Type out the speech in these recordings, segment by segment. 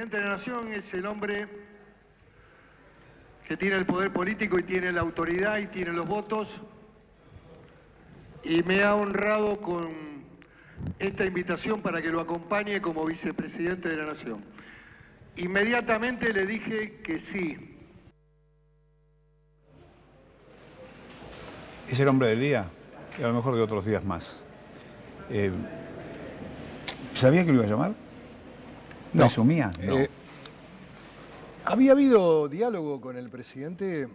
presidente de la Nación es el hombre que tiene el poder político y tiene la autoridad y tiene los votos, y me ha honrado con esta invitación para que lo acompañe como vicepresidente de la Nación. Inmediatamente le dije que sí. Es el hombre del día, y a lo mejor de otros días más. ¿Sabía que lo iba a llamar? No. ¿Presumía? No. Había habido diálogo con el presidente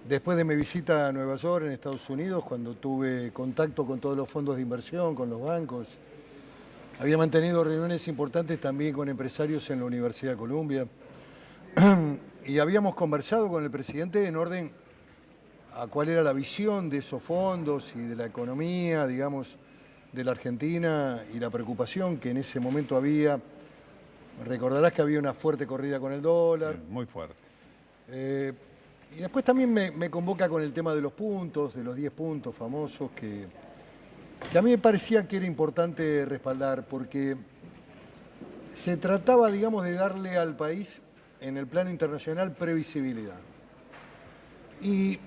después de mi visita a Nueva York, en Estados Unidos, cuando tuve contacto con todos los fondos de inversión, con los bancos. Había mantenido reuniones importantes también con empresarios en la Universidad de Columbia. Y habíamos conversado con el presidente en orden a cuál era la visión de esos fondos y de la economía, digamos, de la Argentina, y la preocupación que en ese momento había. Recordarás que había una fuerte corrida con el dólar. Sí, muy fuerte. Y después también me convoca con el tema de los puntos, de los 10 puntos famosos, que a mí me parecía que era importante respaldar, porque se trataba, digamos, de darle al país, en el plano internacional, previsibilidad. Y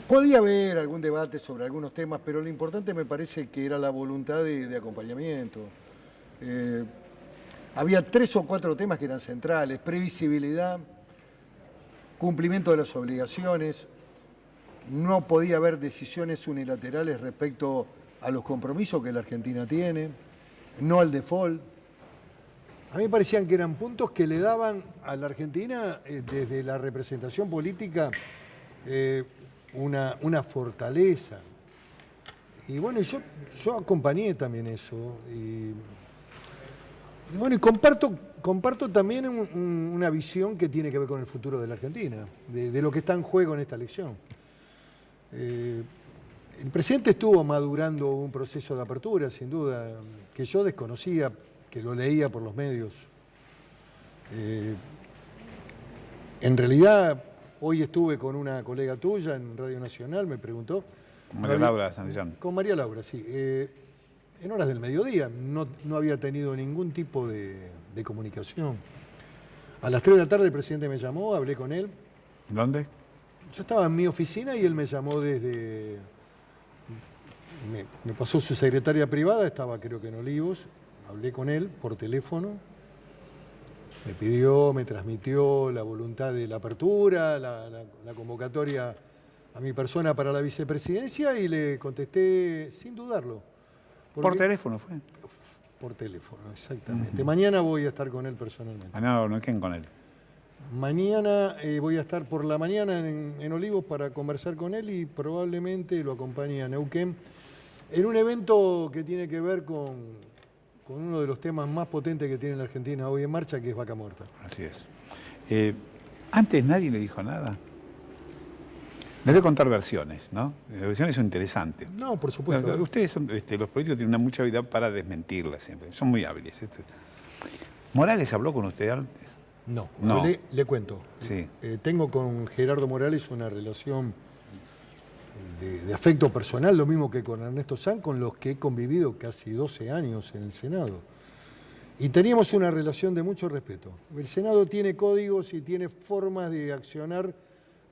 podía haber algún debate sobre algunos temas, pero lo importante me parece que era la voluntad de acompañamiento. Había 3 o 4 temas que eran centrales: previsibilidad, cumplimiento de las obligaciones, no podía haber decisiones unilaterales respecto a los compromisos que la Argentina tiene, no al default. A mí me parecían que eran puntos que le daban a la Argentina, desde la representación política, una fortaleza. Y bueno, yo acompañé también eso. Y bueno, y comparto también una visión que tiene que ver con el futuro de la Argentina, de lo que está en juego en esta elección. El presidente estuvo madurando un proceso de apertura, sin duda, que yo desconocía, que lo leía por los medios. En realidad, hoy estuve con una colega tuya en Radio Nacional, me preguntó. María Laura Santillán. Con María Laura, sí. En horas del mediodía, no había tenido ningún tipo de comunicación. A las 3 de la tarde el presidente me llamó, hablé con él. ¿Dónde? Yo estaba en mi oficina y él me llamó desde... Me pasó su secretaria privada, estaba creo que en Olivos. Hablé con él por teléfono. Me transmitió la voluntad de la apertura, la convocatoria a mi persona para la vicepresidencia, y le contesté sin dudarlo. ¿Por teléfono fue? Por teléfono, exactamente. Mañana voy a estar con él personalmente. Mañana no, ¿quién con él? Mañana voy a estar por la mañana en Olivos para conversar con él, y probablemente lo acompañe a Neuquén en un evento que tiene que ver con uno de los temas más potentes que tiene la Argentina hoy en marcha, que es Vaca Muerta. Así es. Antes nadie le dijo nada. Les voy a contar versiones, ¿no? Las versiones son interesantes. No, por supuesto. Ustedes son, los políticos tienen mucha habilidad para desmentirlas siempre. Son muy hábiles. ¿Morales habló con usted antes? No. Le cuento. Sí. Tengo con Gerardo Morales una relación de afecto personal, lo mismo que con Ernesto Sanz, con los que he convivido casi 12 años en el Senado. Y teníamos una relación de mucho respeto. El Senado tiene códigos y tiene formas de accionar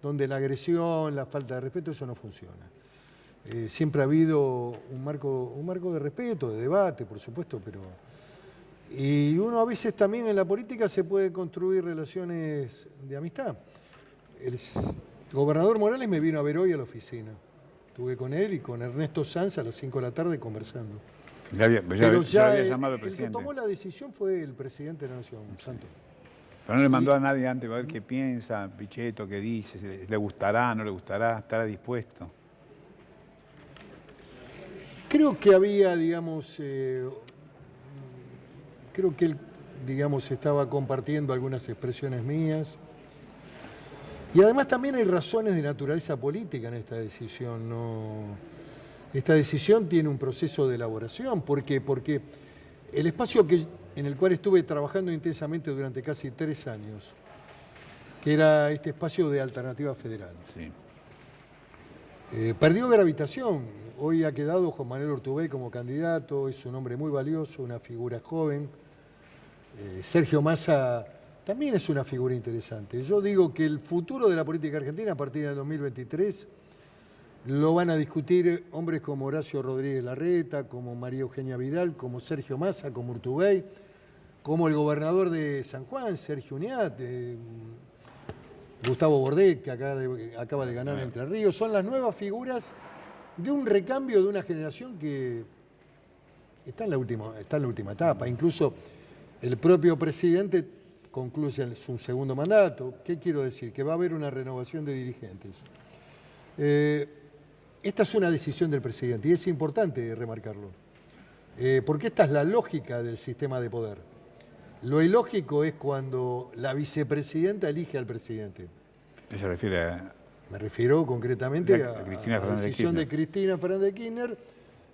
donde la agresión, la falta de respeto, eso no funciona. Siempre ha habido un marco de respeto, de debate, por supuesto, pero... Y uno a veces también en la política se puede construir relaciones de amistad. El gobernador Morales me vino a ver hoy a la oficina. Estuve con él y con Ernesto Sanz a las 5 de la tarde conversando. Ya había llamado el presidente. El que tomó la decisión fue el presidente de la Nación, Santos. Pero no le mandó a nadie antes para ver qué piensa, Pichetto, qué dice, si le gustará, no le gustará, estará dispuesto. Creo que había, digamos, creo que él, digamos, estaba compartiendo algunas expresiones mías. Y además también hay razones de naturaleza política en esta decisión. Esta decisión tiene un proceso de elaboración. ¿Por qué? Porque el espacio en el cual estuve trabajando intensamente durante casi 3 años, que era este espacio de Alternativa Federal, Sí. Perdió gravitación. Hoy ha quedado Juan Manuel Urtubey como candidato, es un hombre muy valioso, una figura joven, Sergio Massa también es una figura interesante. Yo digo que el futuro de la política argentina a partir del 2023 lo van a discutir hombres como Horacio Rodríguez Larreta, como María Eugenia Vidal, como Sergio Massa, como Urtubey, como el gobernador de San Juan, Sergio Uñat, Gustavo Bordet, que acaba de ganar Entre Ríos. Son las nuevas figuras de un recambio de una generación que está en la última etapa. Incluso el propio presidente concluye su segundo mandato. ¿Qué quiero decir? Que va a haber una renovación de dirigentes. Esta es una decisión del presidente y es importante remarcarlo, porque esta es la lógica del sistema de poder. Lo ilógico es cuando la vicepresidenta elige al presidente. ¿Qué se refiere a...? Me refiero concretamente a la decisión de Cristina Fernández de Kirchner,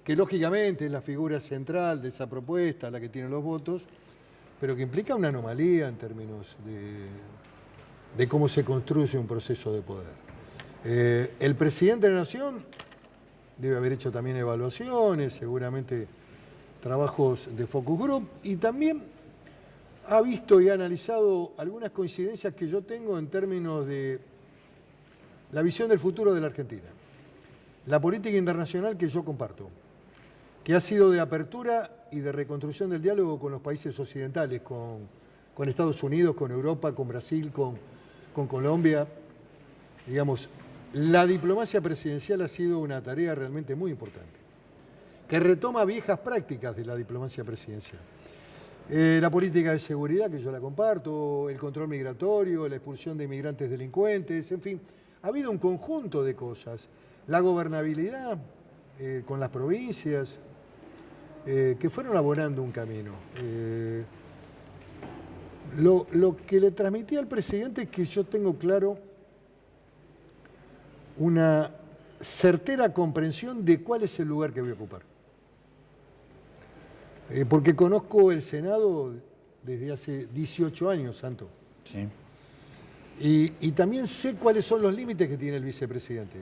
que lógicamente es la figura central de esa propuesta, la que tiene los votos, pero que implica una anomalía en términos de cómo se construye un proceso de poder. El presidente de la Nación debe haber hecho también evaluaciones, seguramente trabajos de focus group, y también ha visto y ha analizado algunas coincidencias que yo tengo en términos de la visión del futuro de la Argentina. La política internacional que yo comparto, que ha sido de apertura y de reconstrucción del diálogo con los países occidentales, con Estados Unidos, con Europa, con Brasil, con Colombia. Digamos, la diplomacia presidencial ha sido una tarea realmente muy importante, que retoma viejas prácticas de la diplomacia presidencial. La política de seguridad, que yo la comparto, el control migratorio, la expulsión de inmigrantes delincuentes, en fin, ha habido un conjunto de cosas. La gobernabilidad con las provincias, que fueron abonando un camino. Lo que le transmití al presidente es que yo tengo claro una certera comprensión de cuál es el lugar que voy a ocupar. Porque conozco el Senado desde hace 18 años, Santo. Sí. Y también sé cuáles son los límites que tiene el vicepresidente.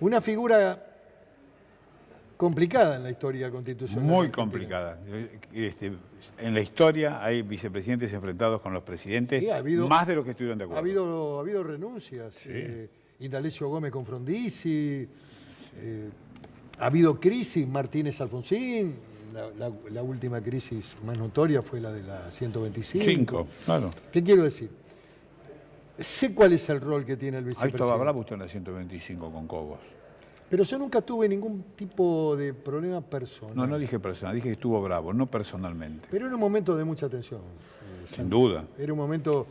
Una figura complicada en la historia constitucional. Muy complicada. En la historia hay vicepresidentes enfrentados con los presidentes, sí, más de lo que estuvieron de acuerdo. Ha habido renuncias. Sí. Indalecio Gómez con Frondizi, ha habido crisis, Martínez Alfonsín, la última crisis más notoria fue la de la 125. Claro. ¿Qué quiero decir? Sé cuál es el rol que tiene el Ahí vicepresidente. estaba bravo usted en la 125 con Cobos. Pero yo nunca tuve ningún tipo de problema personal. No dije personal, dije que estuvo bravo, no personalmente. Pero era un momento de mucha tensión. Sin duda. Era un momento...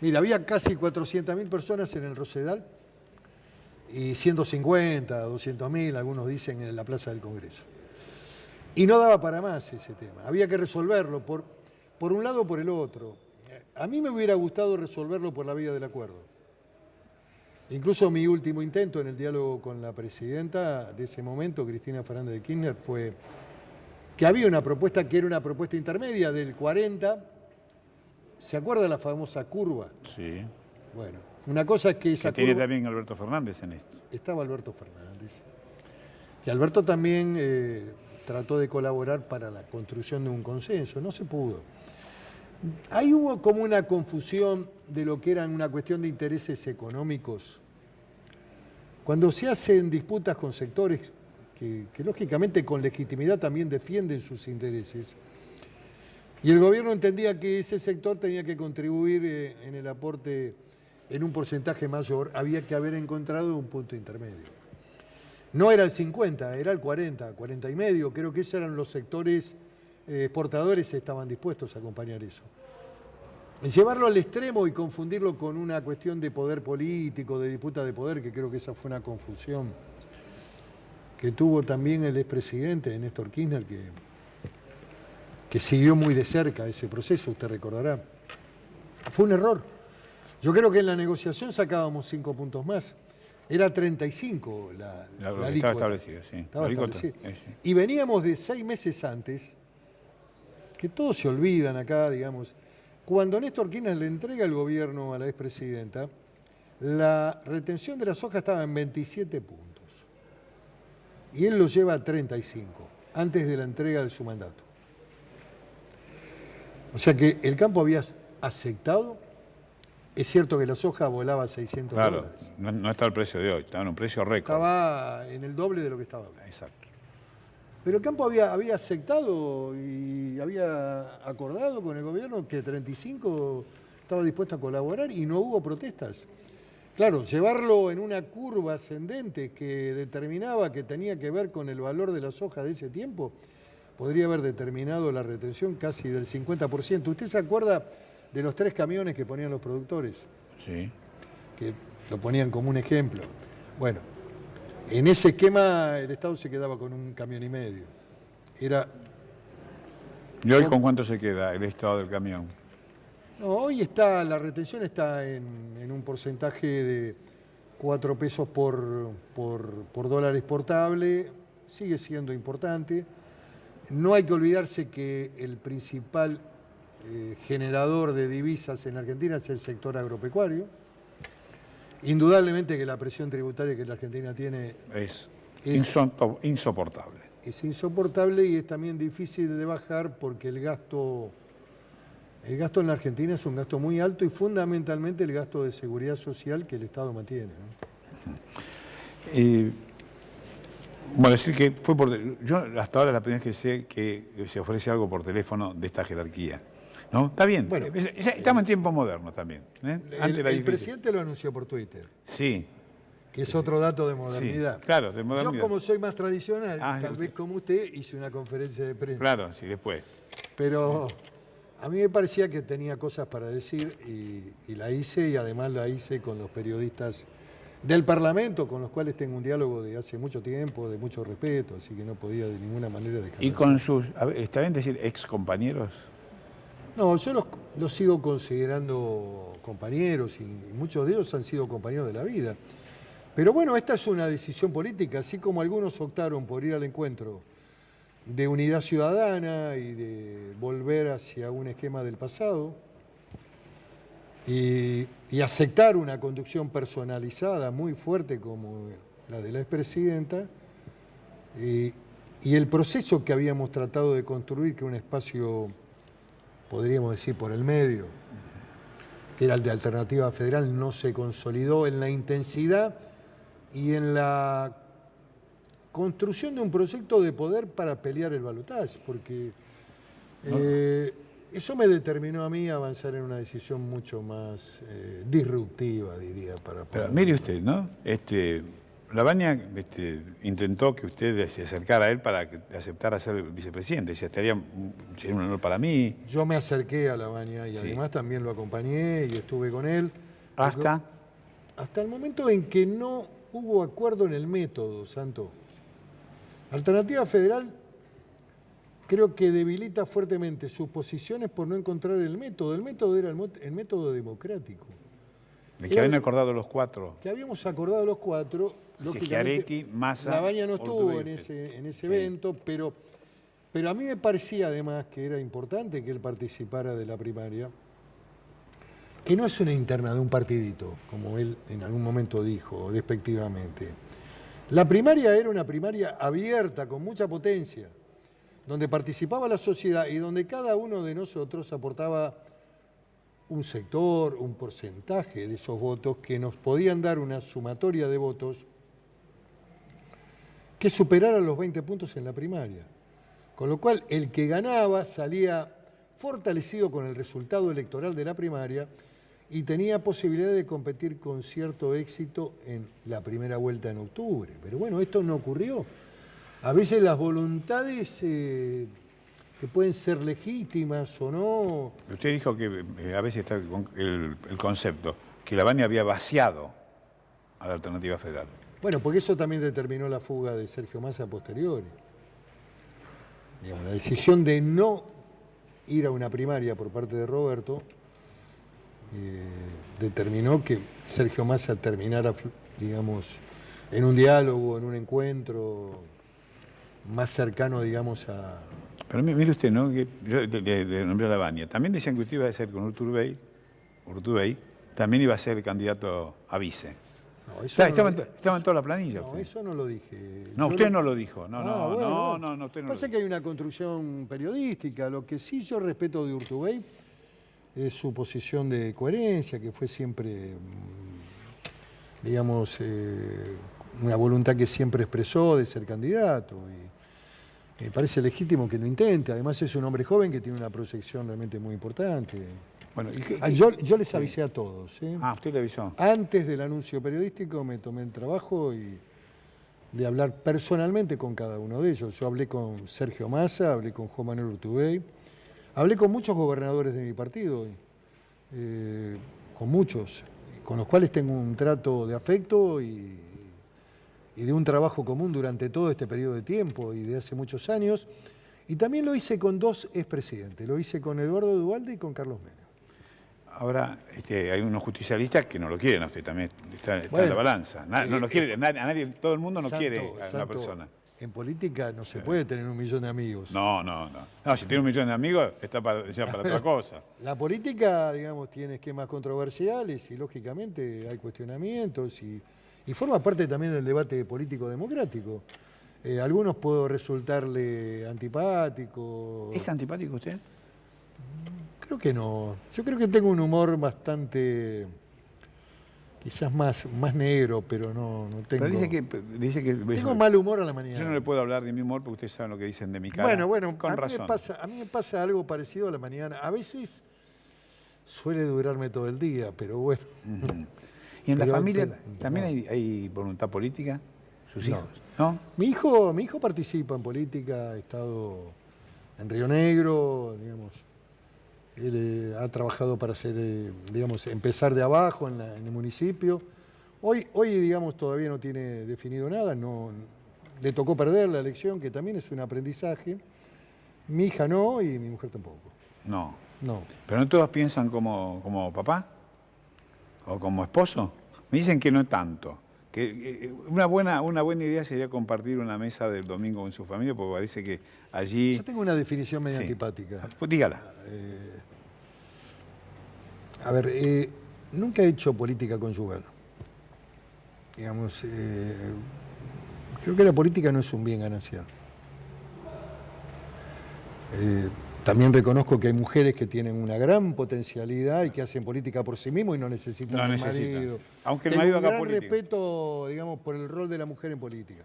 Mira, había casi 400.000 personas en el Rosedal y 150, 200.000, algunos dicen, en la Plaza del Congreso. Y no daba para más ese tema. Había que resolverlo por un lado o por el otro. A mí me hubiera gustado resolverlo por la vía del acuerdo. Incluso mi último intento en el diálogo con la presidenta de ese momento, Cristina Fernández de Kirchner, fue que había una propuesta que era una propuesta intermedia del 40. ¿Se acuerda la famosa curva? Sí. Bueno, una cosa es que esa que tiene curva... también Alberto Fernández en esto. Estaba Alberto Fernández. Y Alberto también trató de colaborar para la construcción de un consenso. No se pudo. Ahí hubo como una confusión de lo que eran una cuestión de intereses económicos. Cuando se hacen disputas con sectores que lógicamente con legitimidad también defienden sus intereses, y el gobierno entendía que ese sector tenía que contribuir en el aporte en un porcentaje mayor, había que haber encontrado un punto intermedio. No era el 50, era el 40, 40 y medio. Creo que esos eran los sectores exportadores, estaban dispuestos a acompañar eso. Llevarlo al extremo y confundirlo con una cuestión de poder político, de disputa de poder, que creo que esa fue una confusión que tuvo también el expresidente Néstor Kirchner, que siguió muy de cerca ese proceso, usted recordará. Fue un error. Yo creo que en la negociación sacábamos 5 puntos más. Era 35 la Estaba alícuota. establecido, sí. Estaba establecido. Sí. Y veníamos de 6 meses antes, que todos se olvidan acá, digamos, cuando Néstor Kirchner le entrega el gobierno a la expresidenta, la retención de la soja estaba en 27 puntos. Y él lo lleva a 35, antes de la entrega de su mandato. O sea que el campo había aceptado. Es cierto que la soja volaba a 600 Claro, dólares. no está el precio de hoy, está en un precio récord. Estaba en el doble de lo que estaba hoy. Exacto. Pero el campo había aceptado y había acordado con el gobierno que 35 estaba dispuesto a colaborar y no hubo protestas. Claro, llevarlo en una curva ascendente que determinaba que tenía que ver con el valor de la soja de ese tiempo, podría haber determinado la retención casi del 50%. ¿Usted se acuerda de los 3 camiones que ponían los productores? Sí. Que lo ponían como un ejemplo. Bueno, en ese esquema el Estado se quedaba con 1,5 camiones. Era... ¿Y hoy con cuánto se queda el estado del camión? No, hoy la retención está en un porcentaje de 4 pesos por dólar exportable, sigue siendo importante. No hay que olvidarse que el principal generador de divisas en Argentina es el sector agropecuario. Indudablemente que la presión tributaria que la Argentina tiene Es insoportable. es insoportable y es también difícil de bajar porque el gasto en la Argentina es un gasto muy alto y fundamentalmente el gasto de seguridad social que el Estado mantiene, ¿no? Bueno, decir que fue yo hasta ahora es la primera vez que sé que se ofrece algo por teléfono de esta jerarquía. ¿No? Está bien. Bueno, estamos en tiempo moderno también. El presidente lo anunció por Twitter, Sí. que es otro dato de modernidad. Sí, claro, de modernidad. Yo, como soy más tradicional, tal usted. vez como usted, hice una conferencia de prensa. Claro, sí, después. Pero a mí me parecía que tenía cosas para decir y la hice, y además la hice con los periodistas del Parlamento, con los cuales tengo un diálogo de hace mucho tiempo, de mucho respeto, así que no podía de ninguna manera dejar. ¿Y con sus, está bien decir, ex compañeros? No, yo los sigo considerando compañeros y muchos de ellos han sido compañeros de la vida. Pero bueno, esta es una decisión política, así como algunos optaron por ir al encuentro de unidad ciudadana y de volver hacia un esquema del pasado y aceptar una conducción personalizada muy fuerte como la de la expresidenta y el proceso que habíamos tratado de construir, que un espacio, podríamos decir, por el medio, que era el de Alternativa Federal, no se consolidó en la intensidad y en la construcción de un proyecto de poder para pelear el balotaje, porque eso me determinó a mí a avanzar en una decisión mucho más disruptiva, diría. Pero mire usted, ¿no? Lavagna intentó que usted se acercara a él para que aceptara ser vicepresidente. Decía, sería un honor para mí. Yo me acerqué a Lavagna y Sí. además también lo acompañé y estuve con él. ¿Hasta? Hasta el momento en que no hubo acuerdo en el método, Santo. Alternativa Federal creo que debilita fuertemente sus posiciones por no encontrar el método. El método era el método democrático. ¿De que habían acordado los 4? Que habíamos acordado los 4. Schiaretti, Massa, Lavagna no estuvo en Ortubey. ese evento, pero a mí me parecía además que era importante que él participara de la primaria, que no es una interna de un partidito, como él en algún momento dijo despectivamente. La primaria era una primaria abierta, con mucha potencia, donde participaba la sociedad y donde cada uno de nosotros aportaba un sector, un porcentaje de esos votos que nos podían dar una sumatoria de votos que superara los 20 puntos en la primaria. Con lo cual, el que ganaba salía fortalecido con el resultado electoral de la primaria y tenía posibilidad de competir con cierto éxito en la primera vuelta en octubre. Pero bueno, esto no ocurrió. A veces las voluntades que pueden ser legítimas o no. Usted dijo que a veces está el concepto, que Lavagna había vaciado a la Alternativa Federal. Bueno, porque eso también determinó la fuga de Sergio Massa a posteriori. Digamos, la decisión de no ir a una primaria por parte de Roberto determinó que Sergio Massa terminara, digamos, en un diálogo, en un encuentro más cercano, digamos, a... Pero mire usted, ¿no? Que yo de nombré a Lavagna. También decían que usted iba a ser con Urtubey, también iba a ser candidato a vice. No, eso Estaba en toda la planilla. no, Usted. eso no lo dije. No, Yo usted no lo dijo. No, Ah, no, bueno, no, bueno. no, usted no lo Pasa dijo. que hay una construcción periodística. Lo que sí yo respeto de Urtubey es su posición de coherencia, que fue siempre, digamos, una voluntad que siempre expresó de ser candidato. Y me parece legítimo que lo intente. Además es un hombre joven que tiene una proyección realmente muy importante. Bueno, Yo les avisé a todos. usted le avisó. Antes del anuncio periodístico me tomé el trabajo de hablar personalmente con cada uno de ellos. Yo hablé con Sergio Massa, hablé con Juan Manuel Urtubey, hablé con muchos gobernadores de mi partido, con muchos, con los cuales tengo un trato de afecto y de un trabajo común durante todo este periodo de tiempo y de hace muchos años. Y también lo hice con dos expresidentes, lo hice con Eduardo Duhalde y con Carlos Menem. Ahora hay unos justicialistas que no lo quieren a usted también, está en Bueno, la balanza. No lo quiere, a nadie, todo el mundo no Santo, quiere a una Santo, persona. En política no se puede tener 1 millón de amigos. No, si tiene 1 millón de amigos, está ya para otra cosa. La política, digamos, tiene esquemas controversiales y lógicamente hay cuestionamientos y forma parte también del debate político democrático. Algunos puedo resultarle antipático. ¿Es antipático usted? Creo que no. Yo creo que tengo un humor bastante, quizás más negro, pero no tengo. Pero dice que Tengo mal humor a la mañana. yo no le puedo hablar de mi humor porque ustedes saben lo que dicen de mi cara. Bueno, con a razón. mí me pasa algo parecido a la mañana. A veces suele durarme todo el día, pero bueno. ¿Y en la Pero- familia pero- también no. hay voluntad política? ¿Sus No. hijos? ¿No? Mi hijo participa en política, ha estado en Río Negro, digamos. Él ha trabajado para hacer, digamos, empezar de abajo en el municipio. Hoy, digamos, todavía no tiene definido nada, le tocó perder la elección, que también es un aprendizaje. Mi hija no y mi mujer tampoco. No. No. ¿Pero no todos piensan como papá? ¿O como esposo? Me dicen que no tanto. Que una buena idea sería compartir una mesa del domingo con su familia, porque parece que allí... Yo tengo una definición medio Sí. antipática. Pues dígala. A ver, nunca he hecho política conyugal. Digamos, creo que la política no es un bien ganancial. También reconozco que hay mujeres que tienen una gran potencialidad y que hacen política por sí mismos y no necesitan No del necesitan. marido. Aunque el Tengo marido un haga gran política. respeto, digamos, por el rol de la mujer en política.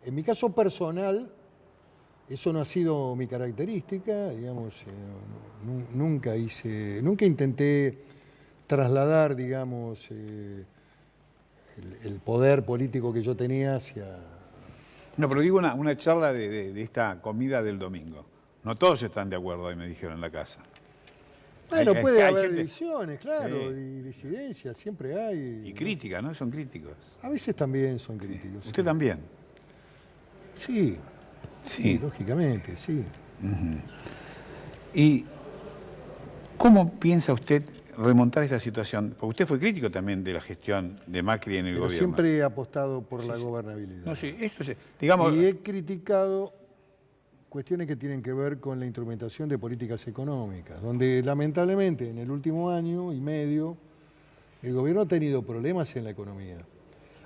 En mi caso personal, eso no ha sido mi característica, digamos, nunca intenté trasladar, digamos, el poder político que yo tenía hacia... No, pero digo una charla de esta comida del domingo. No todos están de acuerdo, ahí me dijeron en la casa. Bueno, Hay- puede hay haber gente- divisiones, claro, Sí. y disidencias, siempre hay. Y crítica, ¿no? Son críticos. A veces también son críticos. ¿Usted también? Sí, Sí. lógicamente, sí. ¿Y cómo piensa usted remontar esta situación? Porque usted fue crítico también de la gestión de Macri en el Pero gobierno. siempre he apostado por la gobernabilidad. No, sí, esto es, digamos... Y he criticado cuestiones que tienen que ver con la instrumentación de políticas económicas, donde lamentablemente en el último año y medio el gobierno ha tenido problemas en la economía.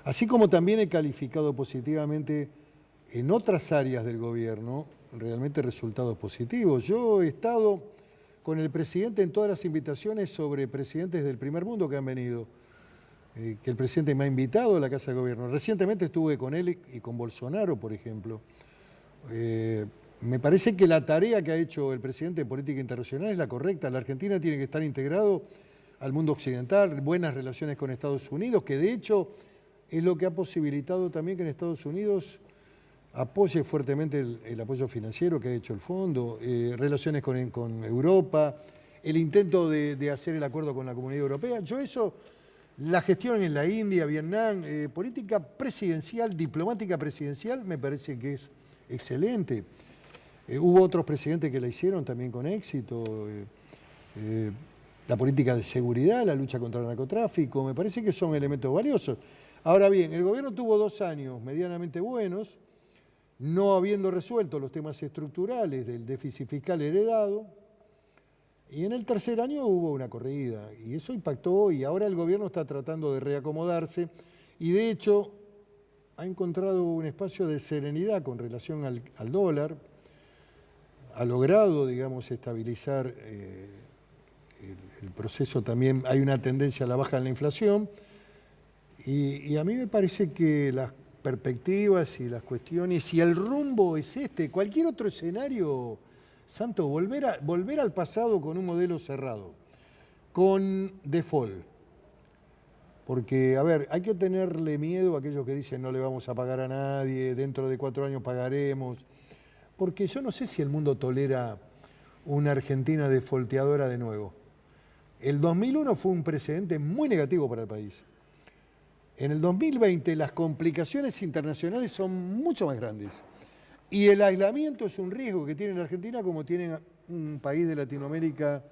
Así como también he calificado positivamente en otras áreas del gobierno realmente resultados positivos. Yo he estado con el presidente en todas las invitaciones sobre presidentes del primer mundo que han venido, que el presidente me ha invitado a la Casa de Gobierno. Recientemente estuve con él y con Bolsonaro, por ejemplo. Me parece que la tarea que ha hecho el presidente de política internacional es la correcta. La Argentina tiene que estar integrado al mundo occidental, buenas relaciones con Estados Unidos, que de hecho es lo que ha posibilitado también que en Estados Unidos apoye fuertemente el apoyo financiero que ha hecho el fondo, relaciones con Europa, el intento de hacer el acuerdo con la Comunidad Europea. Yo eso, la gestión en la India, Vietnam, política presidencial, diplomática presidencial, me parece que es excelente. Hubo otros presidentes que la hicieron también con éxito. La política de seguridad, la lucha contra el narcotráfico, me parece que son elementos valiosos. Ahora bien, el gobierno tuvo 2 años medianamente buenos, no habiendo resuelto los temas estructurales del déficit fiscal heredado, y en el tercer año hubo una corrida, y eso impactó, y ahora el gobierno está tratando de reacomodarse, y de hecho ha encontrado un espacio de serenidad con relación al dólar, ha logrado, digamos, estabilizar el proceso también, hay una tendencia a la baja en la inflación, y a mí me parece que las perspectivas y las cuestiones, y el rumbo es este, cualquier otro escenario, Santo, volver al pasado con un modelo cerrado, con default. Porque, a ver, hay que tenerle miedo a aquellos que dicen no le vamos a pagar a nadie, dentro de 4 años pagaremos, porque yo no sé si el mundo tolera una Argentina defaulteadora de nuevo. El 2001 fue un precedente muy negativo para el país. En el 2020 las complicaciones internacionales son mucho más grandes. Y el aislamiento es un riesgo que tiene la Argentina como tiene un país de Latinoamérica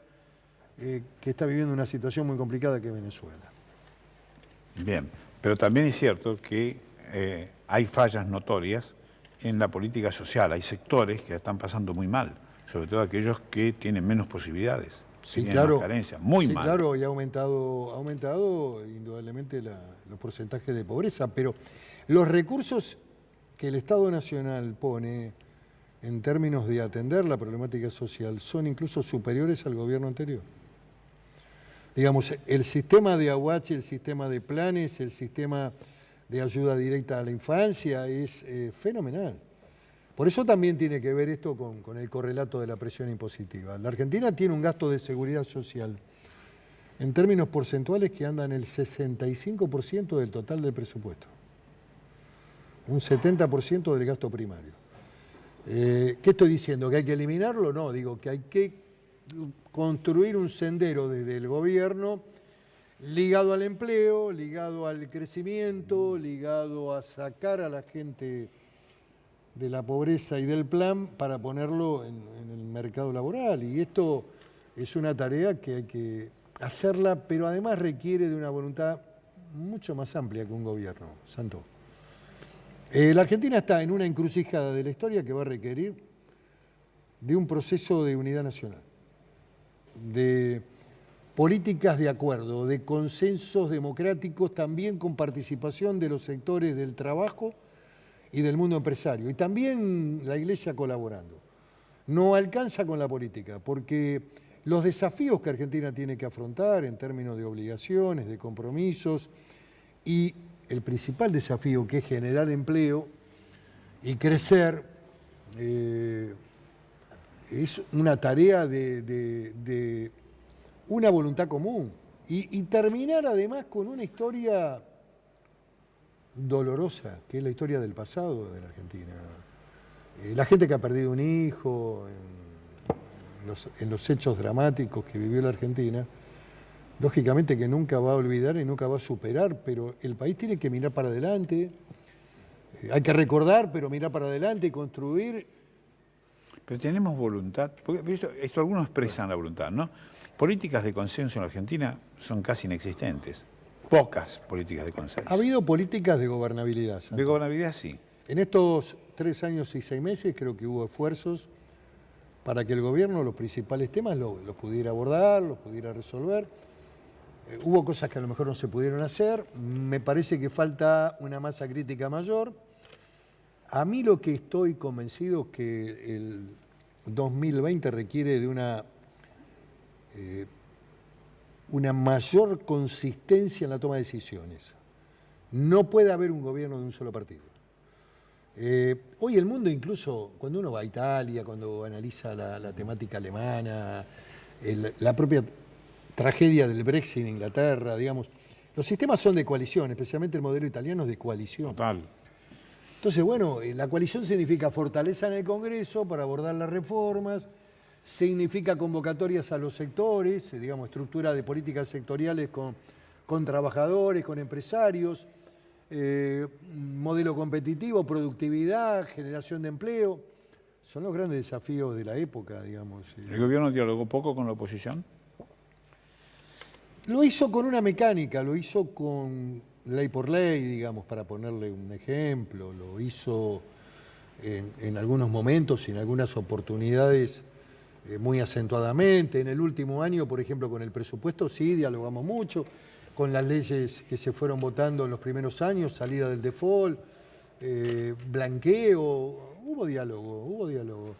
que está viviendo una situación muy complicada que es Venezuela. Bien, pero también es cierto que hay fallas notorias en la política social. Hay sectores que la están pasando muy mal, sobre todo aquellos que tienen menos posibilidades, Sí, tienen claro. más carencias, muy Sí, mal. claro, y ha aumentado indudablemente los porcentajes de pobreza, pero los recursos que el Estado Nacional pone en términos de atender la problemática social son incluso superiores al gobierno anterior. Digamos, el sistema de aguache, el sistema de planes, el sistema de ayuda directa a la infancia es fenomenal. Por eso también tiene que ver esto con el correlato de la presión impositiva. La Argentina tiene un gasto de seguridad social en términos porcentuales que anda en el 65% del total del presupuesto. Un 70% del gasto primario. ¿Qué estoy diciendo? ¿Que hay que eliminarlo? No, digo que hay que construir un sendero desde el gobierno ligado al empleo, ligado al crecimiento, ligado a sacar a la gente de la pobreza y del plan para ponerlo en el mercado laboral. Y esto es una tarea que hay que hacerla, pero además requiere de una voluntad mucho más amplia que un gobierno, Santo. La Argentina está en una encrucijada de la historia que va a requerir de un proceso de unidad nacional, de políticas de acuerdo, de consensos democráticos, también con participación de los sectores del trabajo y del mundo empresario, y también la Iglesia colaborando. No alcanza con la política, porque los desafíos que Argentina tiene que afrontar en términos de obligaciones, de compromisos, y el principal desafío, que es generar empleo y crecer, es una tarea de una voluntad común. Y terminar además con una historia dolorosa, que es la historia del pasado de la Argentina. La gente que ha perdido un hijo, en los hechos dramáticos que vivió la Argentina, lógicamente que nunca va a olvidar y nunca va a superar, pero el país tiene que mirar para adelante. Hay que recordar, pero mirar para adelante y construir. Pero tenemos voluntad, porque esto algunos expresan la voluntad, ¿no? Políticas de consenso en la Argentina son casi inexistentes. Pocas políticas de consenso. Ha habido políticas de gobernabilidad, Santo. De gobernabilidad sí. En estos 3 años y 6 meses creo que hubo esfuerzos para que el gobierno los principales temas los pudiera abordar, los pudiera resolver. Hubo cosas que a lo mejor no se pudieron hacer. Me parece que falta una masa crítica mayor. A mí lo que estoy convencido es que el 2020 requiere de una mayor consistencia en la toma de decisiones. No puede haber un gobierno de un solo partido. Hoy el mundo, incluso cuando uno va a Italia, cuando analiza la temática alemana, la propia tragedia del Brexit en Inglaterra, digamos, los sistemas son de coalición, especialmente el modelo italiano es de coalición. Total. Entonces, bueno, la coalición significa fortaleza en el Congreso para abordar las reformas, significa convocatorias a los sectores, digamos, estructura de políticas sectoriales con trabajadores, con empresarios, modelo competitivo, productividad, generación de empleo. Son los grandes desafíos de la época, digamos. ¿El gobierno dialogó poco con la oposición? Lo hizo con una mecánica, lo hizo con ley por ley, digamos, para ponerle un ejemplo, lo hizo en algunos momentos y en algunas oportunidades muy acentuadamente. En el último año, por ejemplo, con el presupuesto sí dialogamos mucho, con las leyes que se fueron votando en los primeros años, salida del default, blanqueo, hubo diálogo.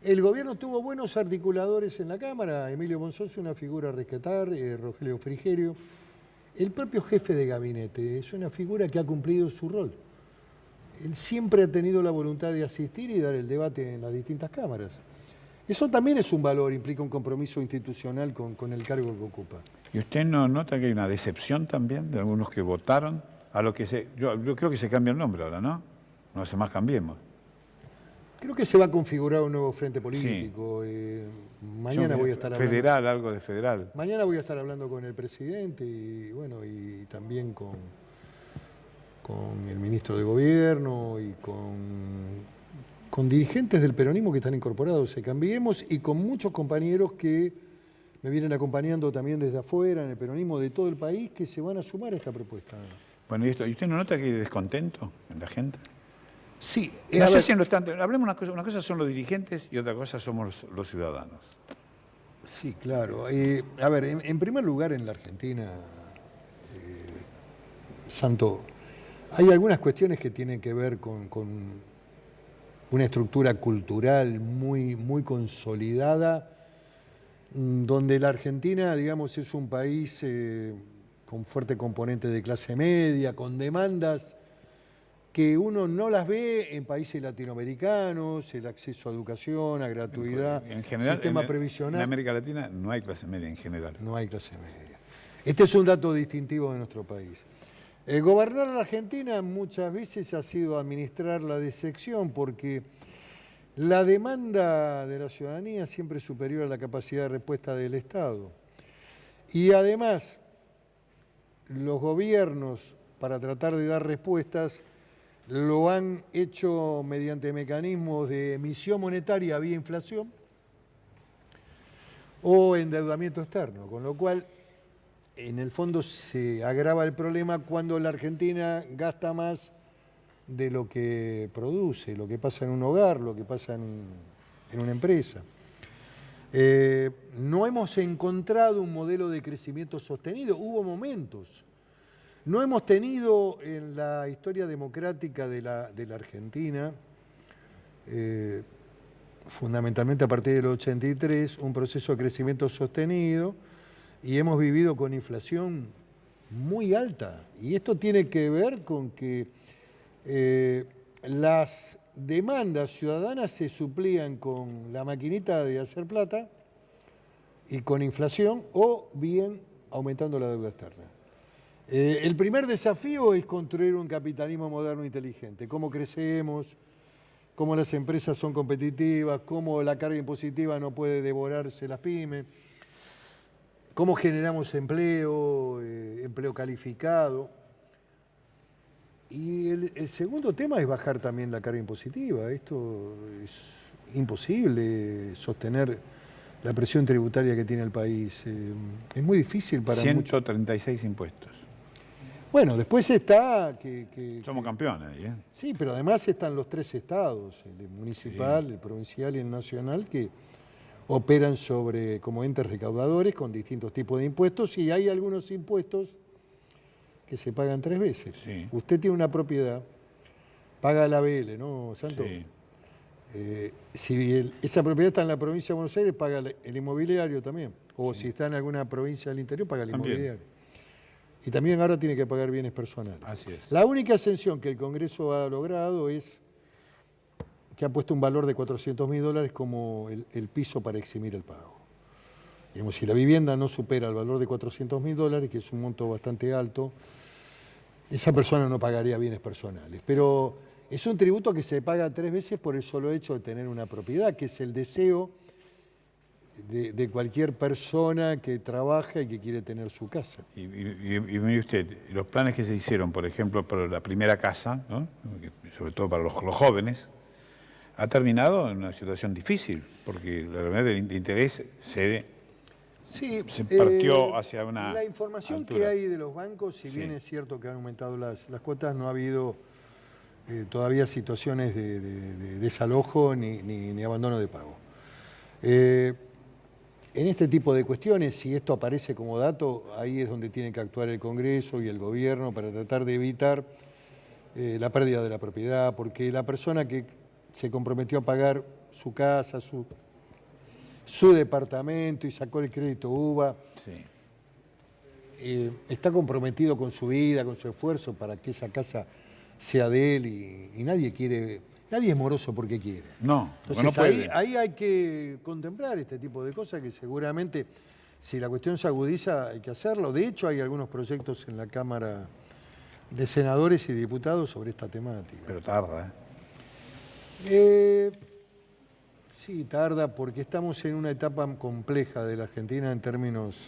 El gobierno tuvo buenos articuladores en la Cámara, Emilio Monzós, una figura a rescatar, Rogelio Frigerio. El propio jefe de gabinete es una figura que ha cumplido su rol. Él siempre ha tenido la voluntad de asistir y dar el debate en las distintas cámaras. Eso también es un valor, implica un compromiso institucional con el cargo que ocupa. ¿Y usted no nota que hay una decepción también de algunos que votaron a lo que yo creo que se cambia el nombre ahora, ¿no? No hace más Cambiemos. Creo que se va a configurar un nuevo frente político. Mañana voy a estar hablando. Federal, algo de federal. Mañana voy a estar hablando con el presidente y bueno, y también con el ministro de Gobierno y con dirigentes del peronismo que están incorporados a Cambiemos y con muchos compañeros que me vienen acompañando también desde afuera en el peronismo de todo el país que se van a sumar a esta propuesta. Bueno, ¿y usted no nota que hay descontento en la gente? Sí, No sé si no están, hablemos una cosa son los dirigentes y otra cosa somos los ciudadanos. Sí, claro. A ver, en primer lugar en la Argentina, Santo, hay algunas cuestiones que tienen que ver con una estructura cultural muy consolidada, donde la Argentina, digamos, es un país con fuerte componente de clase media, con demandas que uno no las ve en países latinoamericanos, el acceso a educación, a gratuidad, en general, sistema previsional. En América Latina no hay clase media en general. No hay clase media. Este es un dato distintivo de nuestro país. Gobernar la Argentina muchas veces ha sido administrar la decepción porque la demanda de la ciudadanía siempre es superior a la capacidad de respuesta del Estado. Y además, los gobiernos, para tratar de dar respuestas, lo han hecho mediante mecanismos de emisión monetaria vía inflación o endeudamiento externo, con lo cual en el fondo se agrava el problema cuando la Argentina gasta más de lo que produce, lo que pasa en un hogar, lo que pasa en una empresa. No hemos encontrado un modelo de crecimiento sostenido, hubo momentos. No hemos tenido en la historia democrática de la Argentina, fundamentalmente a partir del 83, un proceso de crecimiento sostenido y hemos vivido con inflación muy alta. Y esto tiene que ver con que las demandas ciudadanas se suplían con la maquinita de hacer plata y con inflación o bien aumentando la deuda externa. El primer desafío es construir un capitalismo moderno e inteligente. Cómo crecemos, cómo las empresas son competitivas, cómo la carga impositiva no puede devorarse las pymes, cómo generamos empleo, empleo calificado. Y el segundo tema es bajar también la carga impositiva. Esto es imposible sostener la presión tributaria que tiene el país. Es muy difícil para 136 impuestos. Bueno, después está Somos campeones ahí, ¿eh? Sí, pero además están los tres estados, el municipal, el provincial y el nacional, que operan como entes recaudadores con distintos tipos de impuestos y hay algunos impuestos que se pagan 3 veces. Sí. Usted tiene una propiedad, paga la ABL, ¿no, Santo? Sí. Si esa propiedad está en la provincia de Buenos Aires, paga el inmobiliario también. O si está en alguna provincia del interior, paga el inmobiliario. Y también ahora tiene que pagar bienes personales. Así es. La única exención que el Congreso ha logrado es que ha puesto un valor de $400.000 como el piso para eximir el pago. Digamos, si la vivienda no supera el valor de $400.000, que es un monto bastante alto, esa persona no pagaría bienes personales. Pero es un tributo que se paga 3 veces por el solo hecho de tener una propiedad, que es el deseo de cualquier persona que trabaja y que quiere tener su casa. Y mire usted, los planes que se hicieron, por ejemplo, para la primera casa, ¿no? Sobre todo para los jóvenes, ha terminado en una situación difícil, porque la realidad del interés se partió hacia una La información altura. que hay de los bancos, si bien es cierto que han aumentado las cuotas, no ha habido todavía situaciones de desalojo ni abandono de pago. En este tipo de cuestiones, si esto aparece como dato, ahí es donde tiene que actuar el Congreso y el Gobierno para tratar de evitar la pérdida de la propiedad, porque la persona que se comprometió a pagar su casa, su departamento y sacó el crédito UBA, Sí. está comprometido con su vida, con su esfuerzo para que esa casa sea de él y nadie es moroso porque quiere. No, Entonces no puede. ahí hay que contemplar este tipo de cosas que seguramente si la cuestión se agudiza hay que hacerlo. De hecho hay algunos proyectos en la Cámara de Senadores y Diputados sobre esta temática. Pero tarda, Sí, tarda porque estamos en una etapa compleja de la Argentina en términos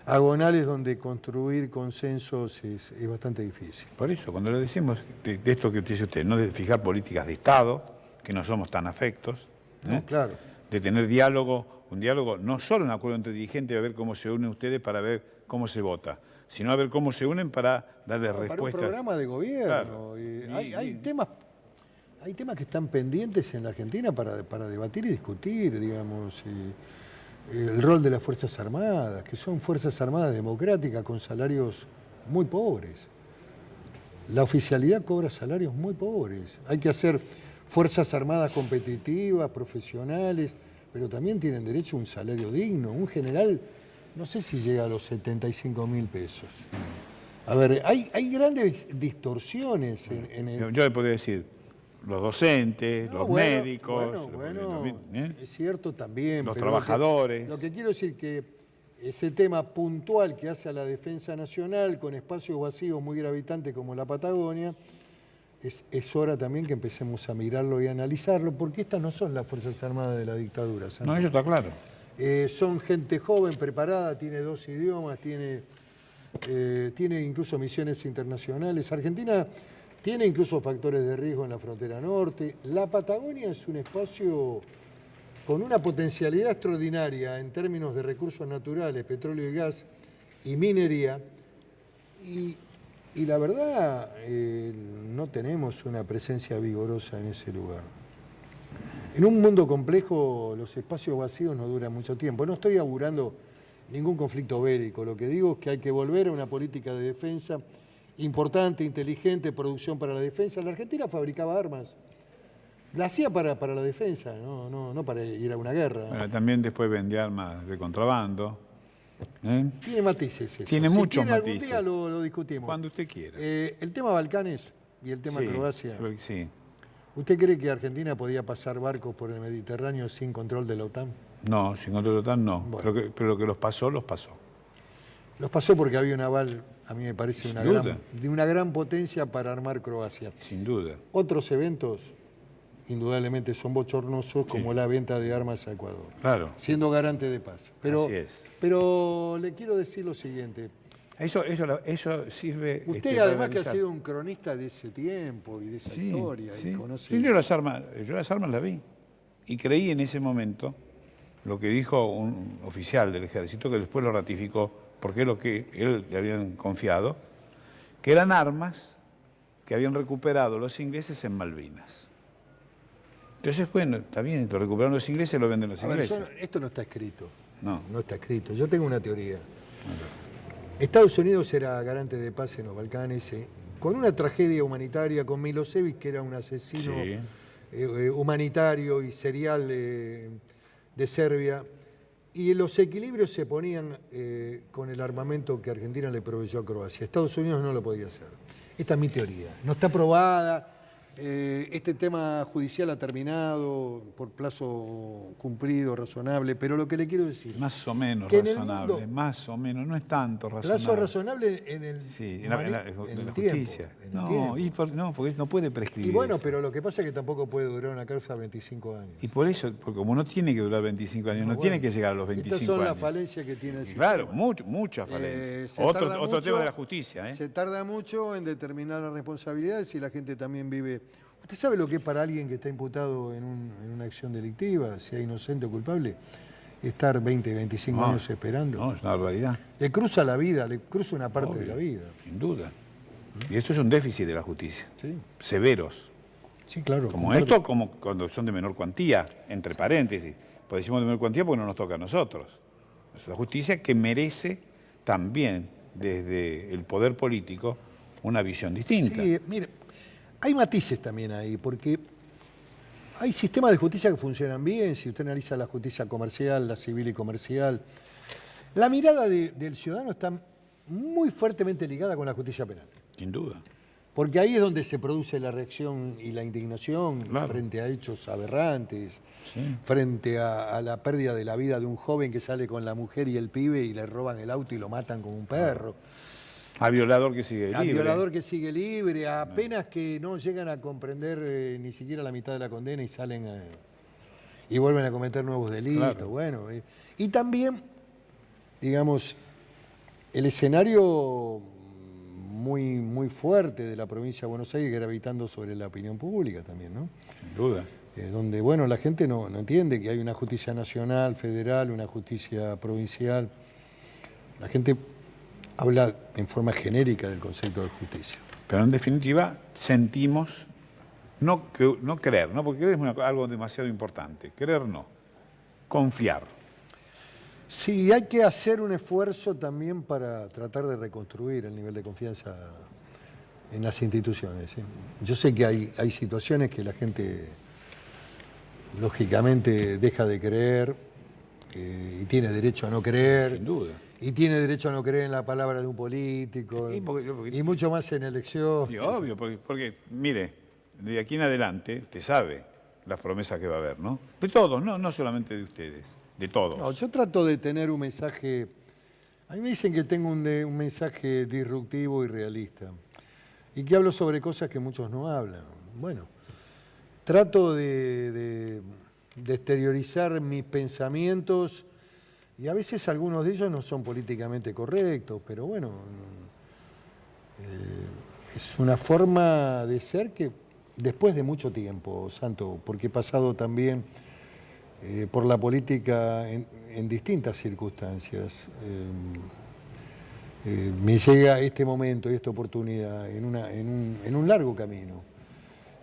agonales donde construir consensos es bastante difícil. Por eso, cuando le decimos de esto que dice usted, no de fijar políticas de Estado, que no somos tan afectos, No, claro. de tener diálogo, un diálogo, no solo un acuerdo entre dirigentes, a ver cómo se unen ustedes para ver cómo se vota, sino a ver cómo se unen para darle Para un respuesta. programa de gobierno. Claro. Hay temas que están pendientes en la Argentina para debatir y discutir, digamos. El rol de las Fuerzas Armadas, que son Fuerzas Armadas democráticas con salarios muy pobres. La oficialidad cobra salarios muy pobres. Hay que hacer Fuerzas Armadas competitivas, profesionales, pero también tienen derecho a un salario digno. Un general, no sé si llega a los 75.000 pesos. A ver, hay grandes distorsiones en el... Yo le podría decir, los docentes, No, los bueno, médicos, es cierto también. los pero trabajadores. Lo que quiero decir que ese tema puntual que hace a la defensa nacional con espacios vacíos muy gravitantes como la Patagonia, es hora también que empecemos a mirarlo y a analizarlo, porque estas no son las Fuerzas Armadas de la dictadura. No, eso está claro. Son gente joven, preparada, tiene 2 idiomas, tiene incluso misiones internacionales. Argentina tiene incluso factores de riesgo en la frontera norte. La Patagonia es un espacio con una potencialidad extraordinaria en términos de recursos naturales, petróleo y gas y minería. Y la verdad, no tenemos una presencia vigorosa en ese lugar. En un mundo complejo, los espacios vacíos no duran mucho tiempo. No estoy augurando ningún conflicto bélico. Lo que digo es que hay que volver a una política de defensa importante, inteligente, producción para la defensa. La Argentina fabricaba armas. La hacía para la defensa, no para ir a una guerra. Bueno, también después vendía armas de contrabando. Tiene matices eso. Tiene muchos matices. Algún día lo discutimos. Cuando usted quiera. El tema Balcanes y el tema Sí, Croacia. Sí. ¿Usted cree que Argentina podía pasar barcos por el Mediterráneo sin control de la OTAN? No, sin control de OTAN no. Bueno. Pero lo que los pasó, los pasó. Los pasó porque había un aval, a mí me parece, Sin duda. de una gran potencia para armar Croacia. Sin duda. Otros eventos, indudablemente, son bochornosos, como la venta de armas a Ecuador, Claro. siendo garante de paz. Así es. Pero le quiero decir lo siguiente. Eso sirve. Usted, para además, que ha analizar. sido un cronista de ese tiempo y de esa Sí, historia, sí. y conoce... Sí, yo las armas las vi. Y creí en ese momento lo que dijo un oficial del ejército, que después lo ratificó, porque es lo que él le habían confiado, que eran armas que habían recuperado los ingleses en Malvinas. Entonces, bueno, está bien, lo recuperaron los ingleses, lo venden los A ver, ingleses. esto no está escrito. No. No está escrito. Yo tengo una teoría. Estados Unidos era garante de paz en los Balcanes, con una tragedia humanitaria, con Milosevic, que era un asesino Sí. humanitario y serial de Serbia, y los equilibrios se ponían con el armamento que Argentina le proveyó a Croacia. Estados Unidos no lo podía hacer. Esta es mi teoría. No está probada. Este tema judicial ha terminado por plazo cumplido, razonable, pero lo que le quiero decir... Más o menos que en el razonable, mundo- más o menos, no es tanto razonable. Plazo razonable en el, Sí, en en la el justicia. tiempo. en el No, tiempo. porque no puede prescribir. Y bueno, eso. pero lo que pasa es que tampoco puede durar una causa 25 años. Y por eso, porque como no tiene que durar 25 años, no, Bueno, tiene que llegar a los 25 Estas son años. las falencias que tiene el Y sistema. claro, muchas falencias. Se tarda Otro mucho- tema de la justicia, ¿eh? Se tarda mucho en determinar las responsabilidades y la gente también vive... ¿Usted sabe lo que es para alguien que está imputado en una acción delictiva, sea inocente o culpable, estar 20, 25 No, años esperando? No, es una barbaridad. Le cruza la vida, le cruza una parte de Obvio, la vida. Sin duda. Y esto es un déficit de la justicia. Sí, Severos. sí, claro. Como comparto. esto, como cuando son de menor cuantía, entre paréntesis. pues decimos número de cuantía porque no nos toca a nosotros. Es la justicia que merece también desde el poder político una visión distinta. Sí, mire, hay matices también ahí, porque hay sistemas de justicia que funcionan bien, si usted analiza la justicia comercial, la civil y comercial. La mirada del ciudadano está muy fuertemente ligada con la justicia penal. Sin duda. Porque ahí es donde se produce la reacción y la indignación Claro. frente a hechos aberrantes, Sí. frente a la pérdida de la vida de un joven que sale con la mujer y el pibe y le roban el auto y lo matan como un perro. Al violador que sigue Al libre. violador que sigue libre, a penas que no llegan a comprender ni siquiera la mitad de la condena y salen y vuelven a cometer nuevos delitos. Claro. Bueno, y también, digamos, el escenario muy fuerte de la provincia de Buenos Aires gravitando sobre la opinión pública también, ¿no? Sin duda. Donde, bueno, la gente no entiende que hay una justicia nacional, federal, una justicia provincial. La gente habla en forma genérica del concepto de justicia. Pero en definitiva sentimos, no creer, ¿no? Porque creer es algo demasiado importante. Creer no, confiar. Sí, hay que hacer un esfuerzo también para tratar de reconstruir el nivel de confianza en las instituciones. ¿Sí? Yo sé que hay situaciones que la gente, lógicamente, deja de creer y tiene derecho a no creer. Sin duda. Y tiene derecho a no creer en la palabra de un político. Y mucho más en elecciones. Y obvio, porque, mire, de aquí en adelante, usted sabe las promesas que va a haber, ¿no? De todos, no solamente de ustedes, de todos. No, yo trato de tener un mensaje. A mí me dicen que tengo un mensaje disruptivo y realista. Y que hablo sobre cosas que muchos no hablan. Bueno, trato de exteriorizar mis pensamientos. Y a veces algunos de ellos no son políticamente correctos, pero bueno, es una forma de ser que después de mucho tiempo, Santo, porque he pasado también por la política en distintas circunstancias, me llega este momento y esta oportunidad en un largo camino.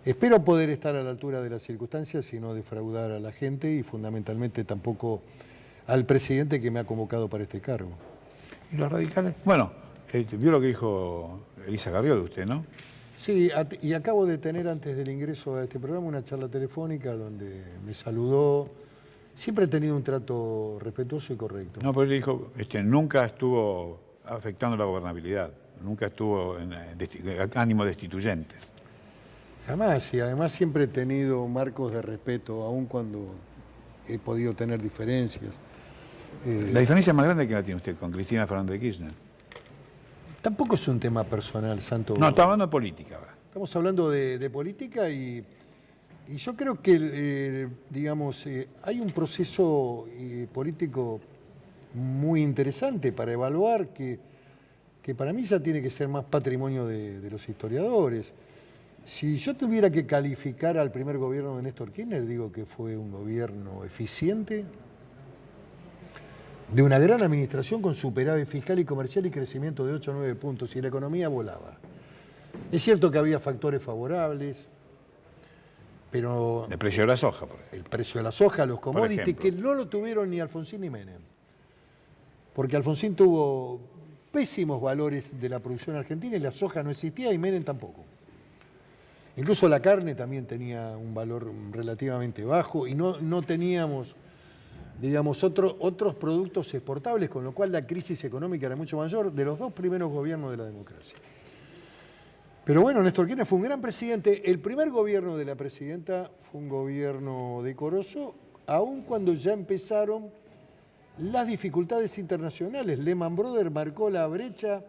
Espero poder estar a la altura de las circunstancias y no defraudar a la gente y fundamentalmente tampoco al presidente que me ha convocado para este cargo. ¿Y los radicales? Bueno, vio lo que dijo Elisa Carrió de usted, ¿no? Sí, y acabo de tener antes del ingreso a este programa una charla telefónica donde me saludó. Siempre he tenido un trato respetuoso y correcto. No, pero él dijo, nunca estuvo afectando la gobernabilidad, nunca estuvo en ánimo destituyente. Jamás, y además siempre he tenido marcos de respeto, aun cuando he podido tener diferencias. La diferencia más grande que la tiene usted con Cristina Fernández de Kirchner. Tampoco es un tema personal, Santo. No, estamos hablando de política ahora. Estamos hablando de política y yo creo que, digamos, hay un proceso político muy interesante para evaluar que para mí ya tiene que ser más patrimonio de los historiadores. Si yo tuviera que calificar al primer gobierno de Néstor Kirchner, digo que fue un gobierno eficiente, de una gran administración con superávit fiscal y comercial y crecimiento de 8 o 9 puntos, y la economía volaba. Es cierto que había factores favorables, pero El precio de la soja, por ejemplo. el precio de la soja, los commodities, ejemplo. que no lo tuvieron ni Alfonsín ni Menem. Porque Alfonsín tuvo pésimos valores de la producción argentina y la soja no existía y Menem tampoco. Incluso la carne también tenía un valor relativamente bajo y no teníamos, digamos, otros productos exportables, con lo cual la crisis económica era mucho mayor de los dos primeros gobiernos de la democracia. Pero bueno, Néstor Kirchner fue un gran presidente. El primer gobierno de la presidenta fue un gobierno decoroso, aun cuando ya empezaron las dificultades internacionales. Lehman Brothers marcó la brecha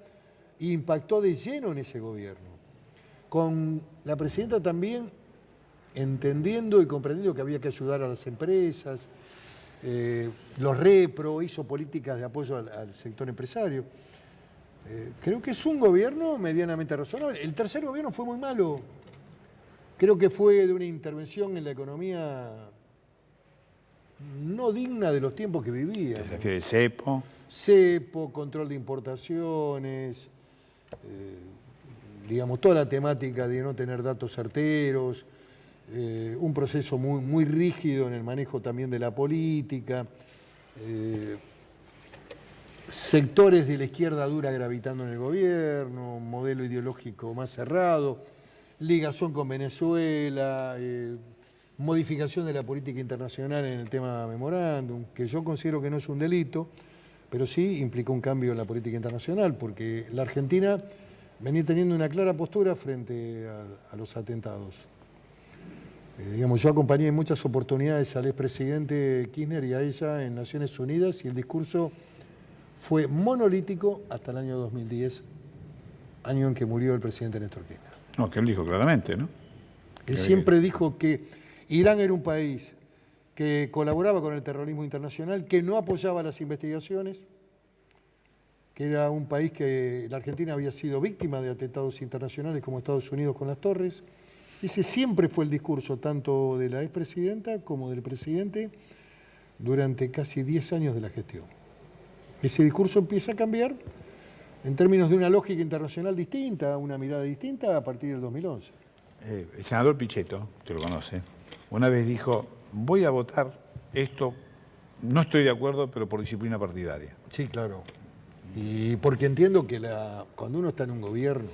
e impactó de lleno en ese gobierno. Con la presidenta también entendiendo y comprendiendo que había que ayudar a las empresas, los repro, hizo políticas de apoyo al sector empresario. Creo que es un gobierno medianamente razonable. El tercer gobierno fue muy malo. Creo que fue de una intervención en la economía no digna de los tiempos que vivía. Se refiere al cepo. Cepo, control de importaciones, digamos, toda la temática de no tener datos certeros, un proceso muy rígido en el manejo también de la política, sectores de la izquierda dura gravitando en el gobierno, un modelo ideológico más cerrado, ligación con Venezuela, modificación de la política internacional en el tema memorándum, que yo considero que no es un delito, pero sí implicó un cambio en la política internacional, porque la Argentina venía teniendo una clara postura frente a los atentados. Digamos, yo acompañé en muchas oportunidades al expresidente Kirchner y a ella en Naciones Unidas y el discurso fue monolítico hasta el año 2010, año en que murió el presidente Néstor Kirchner. No, que él dijo claramente, ¿no? Él siempre dijo que Irán era un país que colaboraba con el terrorismo internacional, que no apoyaba las investigaciones, que era un país que la Argentina había sido víctima de atentados internacionales como Estados Unidos con las Torres. Ese siempre fue el discurso tanto de la expresidenta como del presidente durante casi 10 años de la gestión. Ese discurso empieza a cambiar en términos de una lógica internacional distinta, una mirada distinta a partir del 2011. El senador Pichetto, usted lo conoce, una vez dijo, voy a votar esto, no estoy de acuerdo, pero por disciplina partidaria. Sí, claro. Y porque entiendo que cuando uno está en un gobierno,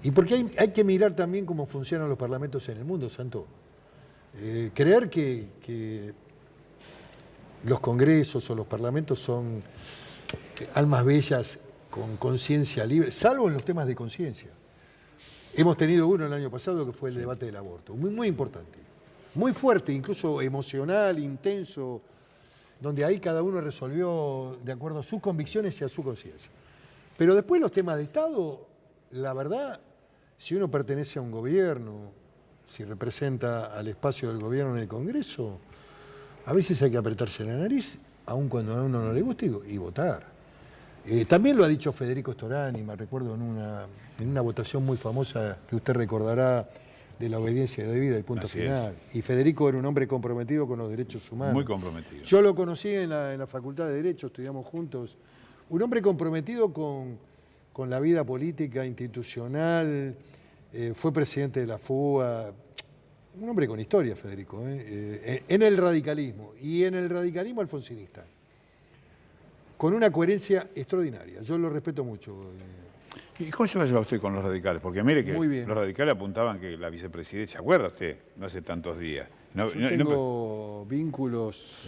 y porque hay que mirar también cómo funcionan los parlamentos en el mundo, Santo. Creer que los congresos o los parlamentos son almas bellas con conciencia libre, salvo en los temas de conciencia. Hemos tenido uno el año pasado que fue el debate del aborto, muy importante, muy fuerte, incluso emocional, intenso, donde ahí cada uno resolvió de acuerdo a sus convicciones y a su conciencia. Pero después los temas de Estado, la verdad, si uno pertenece a un gobierno, si representa al espacio del gobierno en el Congreso, a veces hay que apretarse la nariz, aun cuando a uno no le guste, y votar. También lo ha dicho Federico Storani, me recuerdo en una votación muy famosa que usted recordará de la obediencia debida y punto final. Y Federico era un hombre comprometido con los derechos humanos. Muy comprometido. Yo lo conocí en la Facultad de Derecho, estudiamos juntos. Un hombre comprometido con la vida política, institucional, fue presidente de la FUA. Un hombre con historia, Federico, en el radicalismo y en el radicalismo alfonsinista. Con una coherencia extraordinaria. Yo lo respeto mucho. ¿Y cómo se va a llevar usted con los radicales? Porque mire que Muy bien. los radicales apuntaban que la vicepresidencia, ¿se acuerda usted? No hace tantos días. Yo tengo vínculos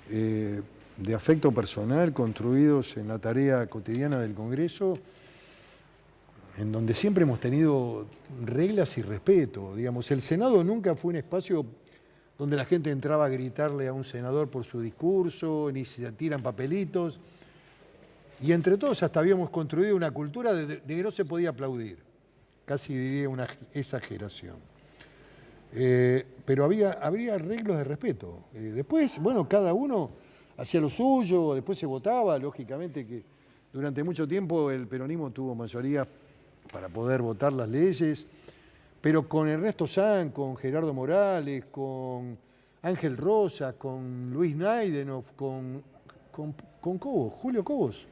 de afecto personal construidos en la tarea cotidiana del Congreso, en donde siempre hemos tenido reglas y respeto. Digamos, el Senado nunca fue un espacio donde la gente entraba a gritarle a un senador por su discurso, ni se tiran papelitos. Y entre todos hasta habíamos construido una cultura de que no se podía aplaudir. Casi diría una exageración. Pero habría arreglos de respeto. Después, bueno, cada uno hacía lo suyo, después se votaba, lógicamente que durante mucho tiempo el peronismo tuvo mayoría para poder votar las leyes, pero con Ernesto Sanz, con Gerardo Morales, con Ángel Rosa, con Luis Naidenov, con Cobos, Julio Cobos.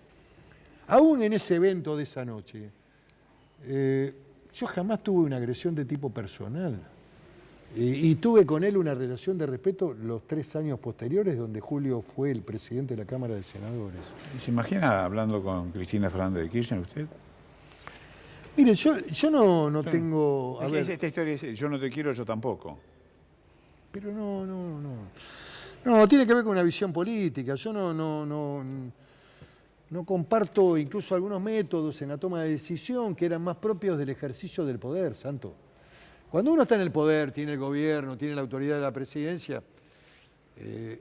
Aún en ese evento de esa noche, yo jamás tuve una agresión de tipo personal. Y tuve con él una relación de respeto los 3 años posteriores, donde Julio fue el presidente de la Cámara de Senadores. ¿Se imagina hablando con Cristina Fernández de Kirchner usted? Mire, yo no tengo... A ver, esta historia es, yo no te quiero, yo tampoco. pero no. No, tiene que ver con una visión política. Yo no comparto incluso algunos métodos en la toma de decisión que eran más propios del ejercicio del poder, Santo. Cuando uno está en el poder, tiene el gobierno, tiene la autoridad de la presidencia,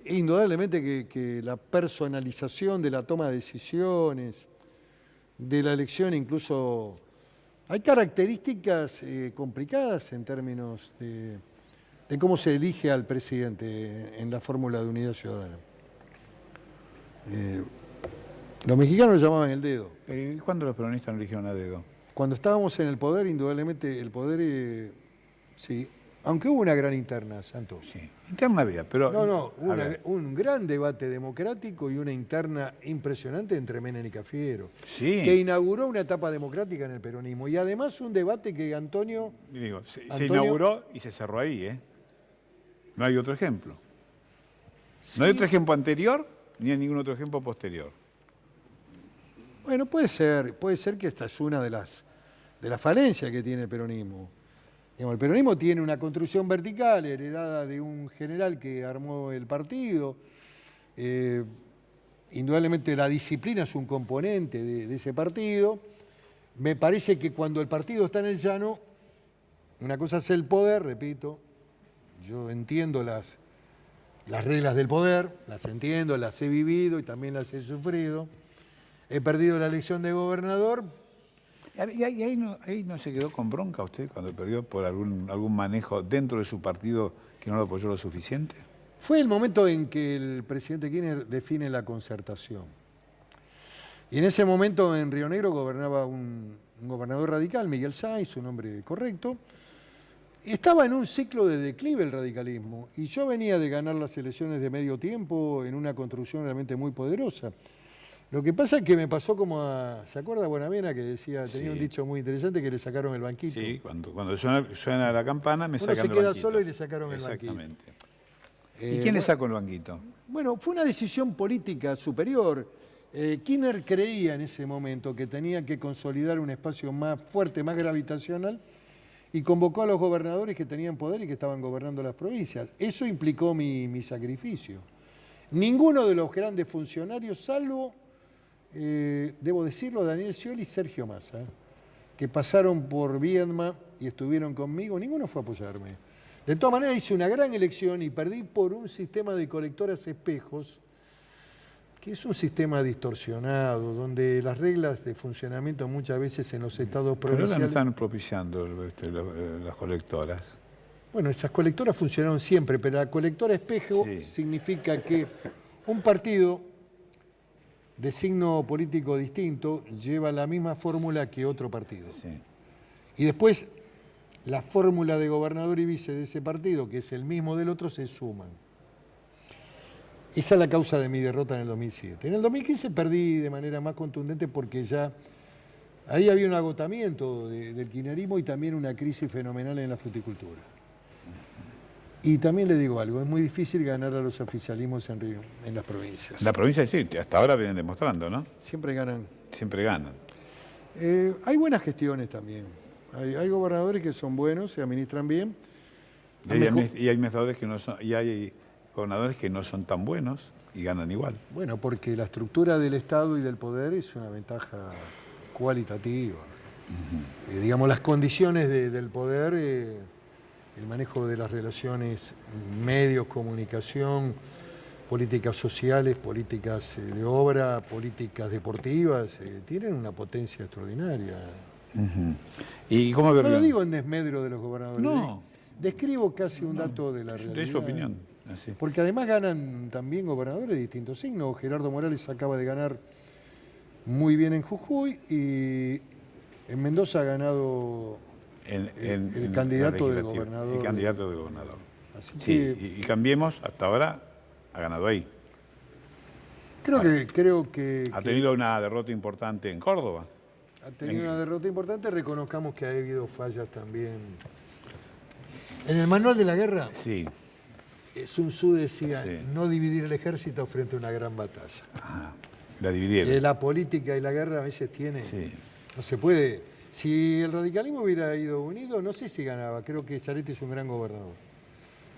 indudablemente que la personalización de la toma de decisiones, de la elección incluso... Hay características complicadas en términos de cómo se elige al presidente en la fórmula de unidad ciudadana. Los mexicanos lo llamaban el dedo. ¿Cuándo los peronistas no eligieron a dedo? Cuando estábamos en el poder, indudablemente el poder, sí, Aunque hubo una gran interna, Santos. Sí, interna había, pero... No, a ver, un gran debate democrático y una interna impresionante entre Menem y Cafiero, sí. que inauguró una etapa democrática en el peronismo. Y además un debate que Antonio... Digo, se Antonio- inauguró y se cerró ahí, ¿eh? No hay otro ejemplo. Sí. No hay otro ejemplo anterior, ni hay ningún otro ejemplo posterior. Bueno, puede ser que esta es una de las falencias que tiene el peronismo. Digamos, el peronismo tiene una construcción vertical heredada de un general que armó el partido. Indudablemente la disciplina es un componente de ese partido. Me parece que cuando el partido está en el llano, una cosa es el poder, repito, yo entiendo las reglas del poder, las entiendo, las he vivido y también las he sufrido. He perdido la elección de gobernador. ¿Y ahí no se quedó con bronca usted cuando perdió por algún manejo dentro de su partido que no lo apoyó lo suficiente? Fue el momento en que el presidente Kirchner define la concertación. Y en ese momento en Río Negro gobernaba un gobernador radical, Miguel Sáenz, su nombre correcto. Estaba en un ciclo de declive el radicalismo y yo venía de ganar las elecciones de medio tiempo en una construcción realmente muy poderosa. Lo que pasa es que me pasó como a... ¿Se acuerda Buenavena que decía, tenía Sí. un dicho muy interesante que le sacaron el banquito? Sí, cuando suena la campana me Uno sacan se el queda banquito. solo y le sacaron el banquito. Exactamente. ¿Y quién le sacó el banquito? Bueno, fue una decisión política superior. Kirchner creía en ese momento que tenía que consolidar un espacio más fuerte, más gravitacional, y convocó a los gobernadores que tenían poder y que estaban gobernando las provincias. Eso implicó mi sacrificio. Ninguno de los grandes funcionarios, salvo, debo decirlo, Daniel Scioli y Sergio Massa, que pasaron por Viedma y estuvieron conmigo, ninguno fue a apoyarme. De todas maneras hice una gran elección y perdí por un sistema de colectoras espejos, que es un sistema distorsionado, donde las reglas de funcionamiento muchas veces en los estados Pero ahora no provinciales... están propiciando las colectoras. Bueno, esas colectoras funcionaron siempre, pero la colectora espejo Sí. significa que un partido de signo político distinto lleva la misma fórmula que otro partido. Sí. Y después la fórmula de gobernador y vice de ese partido, que es el mismo del otro, se suman. Esa es la causa de mi derrota en el 2007. En el 2015 perdí de manera más contundente porque ya ahí había un agotamiento del kirchnerismo y también una crisis fenomenal en la fruticultura. Y también le digo algo, es muy difícil ganar a los oficialismos en las provincias. La provincia sí, hasta ahora vienen demostrando, ¿no? Siempre ganan. Siempre ganan. Hay buenas gestiones también. Hay gobernadores que son buenos, se administran bien. Y hay administradores que no son, y hay gobernadores que no son tan buenos y ganan igual. Bueno, porque la estructura del Estado y del poder es una ventaja cualitativa. Digamos, las condiciones del poder, el manejo de las relaciones, medios, comunicación, políticas sociales, políticas de obra, políticas deportivas, tienen una potencia extraordinaria. ¿Y cómo No lo digo en desmedro de los gobernadores. No. Describo casi un dato de la realidad. De su opinión. Así. Porque además ganan también gobernadores de distintos signos. Gerardo Morales acaba de ganar muy bien en Jujuy y en Mendoza ha ganado el candidato la de legislativa, gobernador. El candidato de gobernador. Así Sí, que y Cambiemos, hasta ahora, ha ganado ahí. creo que Ha tenido una derrota importante en Córdoba. ha tenido una derrota importante. Reconozcamos que ha habido fallas también. En el manual de la guerra, Sí. Sun Tzu decía Sí. no dividir el ejército frente a una gran batalla. Ajá. La dividieron. La política y la guerra a veces tiene... Sí. No se puede... Si el radicalismo hubiera ido unido, no sé si ganaba. Creo que Schiaretti es un gran gobernador.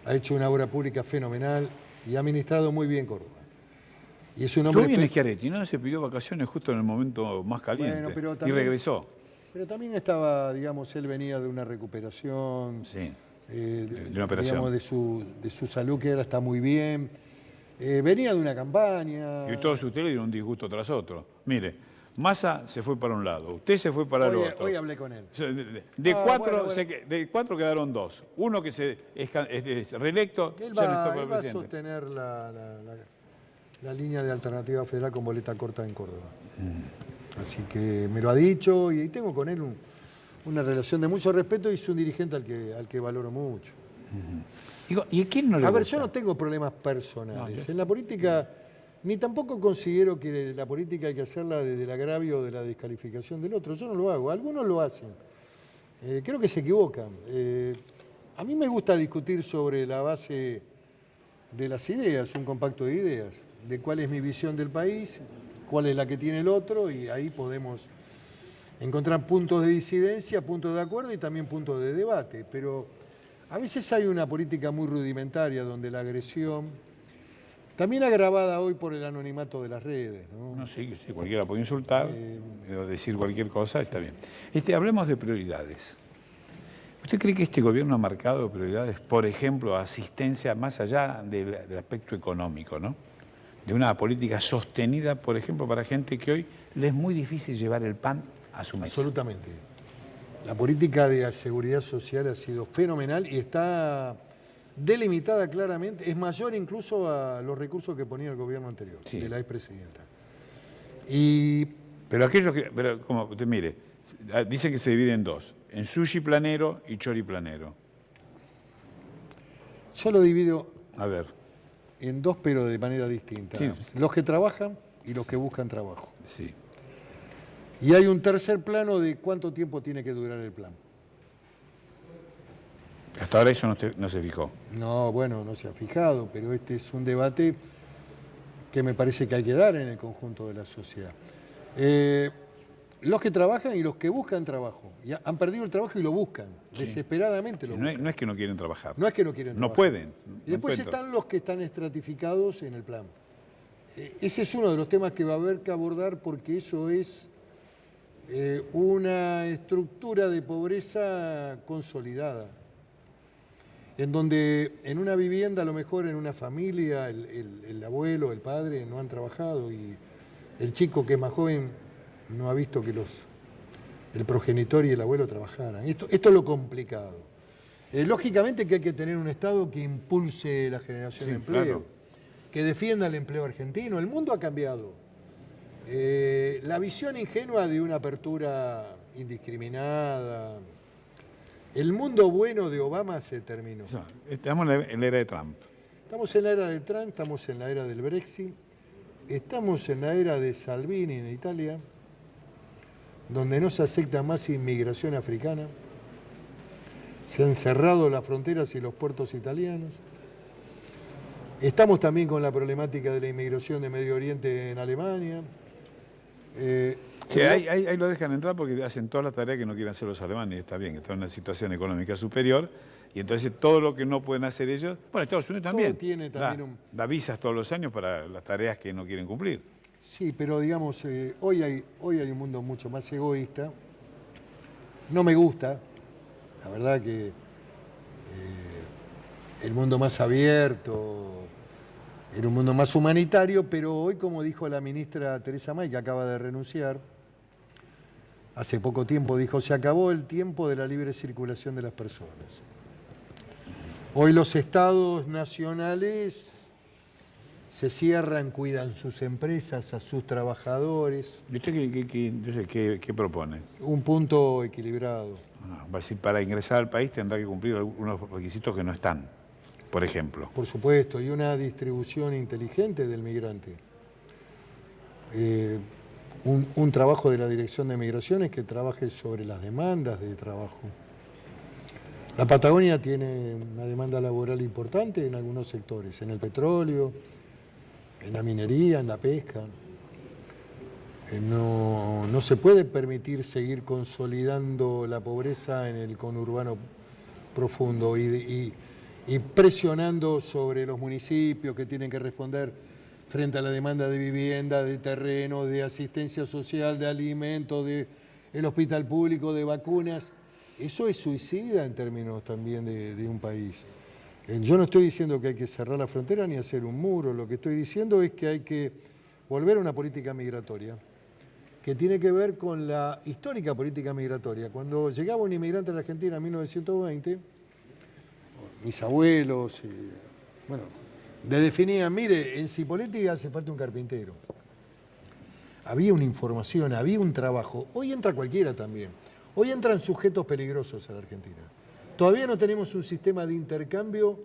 Ha hecho una obra pública fenomenal y ha administrado muy bien Córdoba. Y es un hombre... Estuvo bien Schiaretti, ¿no? Se pidió vacaciones justo en el momento más caliente. Bueno, pero y también- regresó. Pero también estaba, digamos, él venía de una recuperación, Sí. de una operación. digamos, de su salud que ahora está muy bien. Venía de una campaña. Y todos ustedes le dieron un disgusto tras otro. Mire, Massa se fue para un lado, usted se fue para el otro. Hoy hablé con él. De cuatro, bueno. de cuatro quedaron dos. Uno que es reelecto, Él ya no está va, para él va a presidente. sostener la línea de Alternativa Federal con boleta corta en Córdoba. Así que me lo ha dicho y tengo con él una relación de mucho respeto y es un dirigente al que valoro mucho. Digo, ¿y a quién no le A ver, gusta? yo no tengo problemas personales. No, yo- En la política, ni tampoco considero que la política hay que hacerla desde el agravio o de la descalificación del otro. Yo no lo hago. Algunos lo hacen. Creo que se equivocan. A mí me gusta discutir sobre la base de las ideas, un compacto de ideas, de cuál es mi visión del país, cuál es la que tiene el otro, y ahí podemos encontrar puntos de disidencia, puntos de acuerdo y también puntos de debate. Pero a veces hay una política muy rudimentaria donde la agresión, también agravada hoy por el anonimato de las redes, ¿no? No, sí, sí, cualquiera puede insultar o decir cualquier cosa, está bien. Hablemos de prioridades. ¿Usted cree que este gobierno ha marcado prioridades, por ejemplo, asistencia más allá del aspecto económico, ¿no? De una política sostenida, por ejemplo, para gente que hoy le es muy difícil llevar el pan a su mesa? Absolutamente. La política de seguridad social ha sido fenomenal y está delimitada claramente, es mayor incluso a los recursos que ponía el gobierno anterior, Sí. de la expresidenta. Pero aquellos que, pero como usted mire, dicen que se divide en dos, en sushi planero y chori planero. Yo lo divido A ver, en dos, pero de manera distinta. Sí. Los que trabajan y los que buscan trabajo. sí. Y hay un tercer plano de cuánto tiempo tiene que durar el plan. Hasta ahora eso no se fijó. No, bueno, no se ha fijado, pero este es un debate que me parece que hay que dar en el conjunto de la sociedad. Los que trabajan y los que buscan trabajo. Ya han perdido el trabajo y lo buscan, desesperadamente lo buscan. No es que no quieren trabajar. No es que no quieren No trabajar. pueden. Y después no encuentran. están los que están estratificados en el plan. Ese es uno de los temas que va a haber que abordar porque eso es una estructura de pobreza consolidada, en donde en una vivienda, a lo mejor en una familia, el abuelo, el padre no han trabajado y el chico que es más joven no ha visto que el progenitor y el abuelo trabajaran. Esto es lo complicado. Lógicamente que hay que tener un Estado que impulse la generación de empleo, claro. que defienda el empleo argentino. El mundo ha cambiado. La visión ingenua de una apertura indiscriminada, el mundo bueno de Obama se terminó. Estamos en la era de Trump. Estamos en la era de Trump, estamos en la era del Brexit, estamos en la era de Salvini en Italia, donde no se acepta más inmigración africana, se han cerrado las fronteras y los puertos italianos. Estamos también con la problemática de la inmigración de Medio Oriente en Alemania. Que ahí lo dejan entrar porque hacen todas las tareas que no quieren hacer los alemanes, está bien, están en una situación económica superior, y entonces todo lo que no pueden hacer ellos, bueno, Estados Unidos también, tiene también da visas todos los años para las tareas que no quieren cumplir. Sí, pero digamos, hoy hay un mundo mucho más egoísta. No me gusta, la verdad que el mundo más abierto, era un mundo más humanitario, pero hoy, como dijo la ministra Teresa May, que acaba de renunciar, hace poco tiempo dijo, se acabó el tiempo de la libre circulación de las personas. Hoy los estados nacionales se cierran, cuidan sus empresas, a sus trabajadores. ¿Y usted qué propone? Un punto equilibrado. Va a decir, para ingresar al país tendrá que cumplir algunos requisitos que no están, por ejemplo. Por supuesto, y una distribución inteligente del migrante. Un trabajo de la Dirección de Migraciones que trabaje sobre las demandas de trabajo. La Patagonia tiene una demanda laboral importante en algunos sectores, en el petróleo, en la minería, en la pesca. No se puede permitir seguir consolidando la pobreza en el conurbano profundo y presionando sobre los municipios que tienen que responder frente a la demanda de vivienda, de terreno, de asistencia social, de alimentos, del hospital público, de vacunas. Eso es suicida en términos también de un país. Yo no estoy diciendo que hay que cerrar la frontera ni hacer un muro, lo que estoy diciendo es que hay que volver a una política migratoria que tiene que ver con la histórica política migratoria. Cuando llegaba un inmigrante a la Argentina en 1920, mis abuelos, le definían, mire, en Cipolletti hace falta un carpintero. Había una información, había un trabajo. Hoy entra cualquiera también. Hoy entran sujetos peligrosos a la Argentina. Todavía no tenemos un sistema de intercambio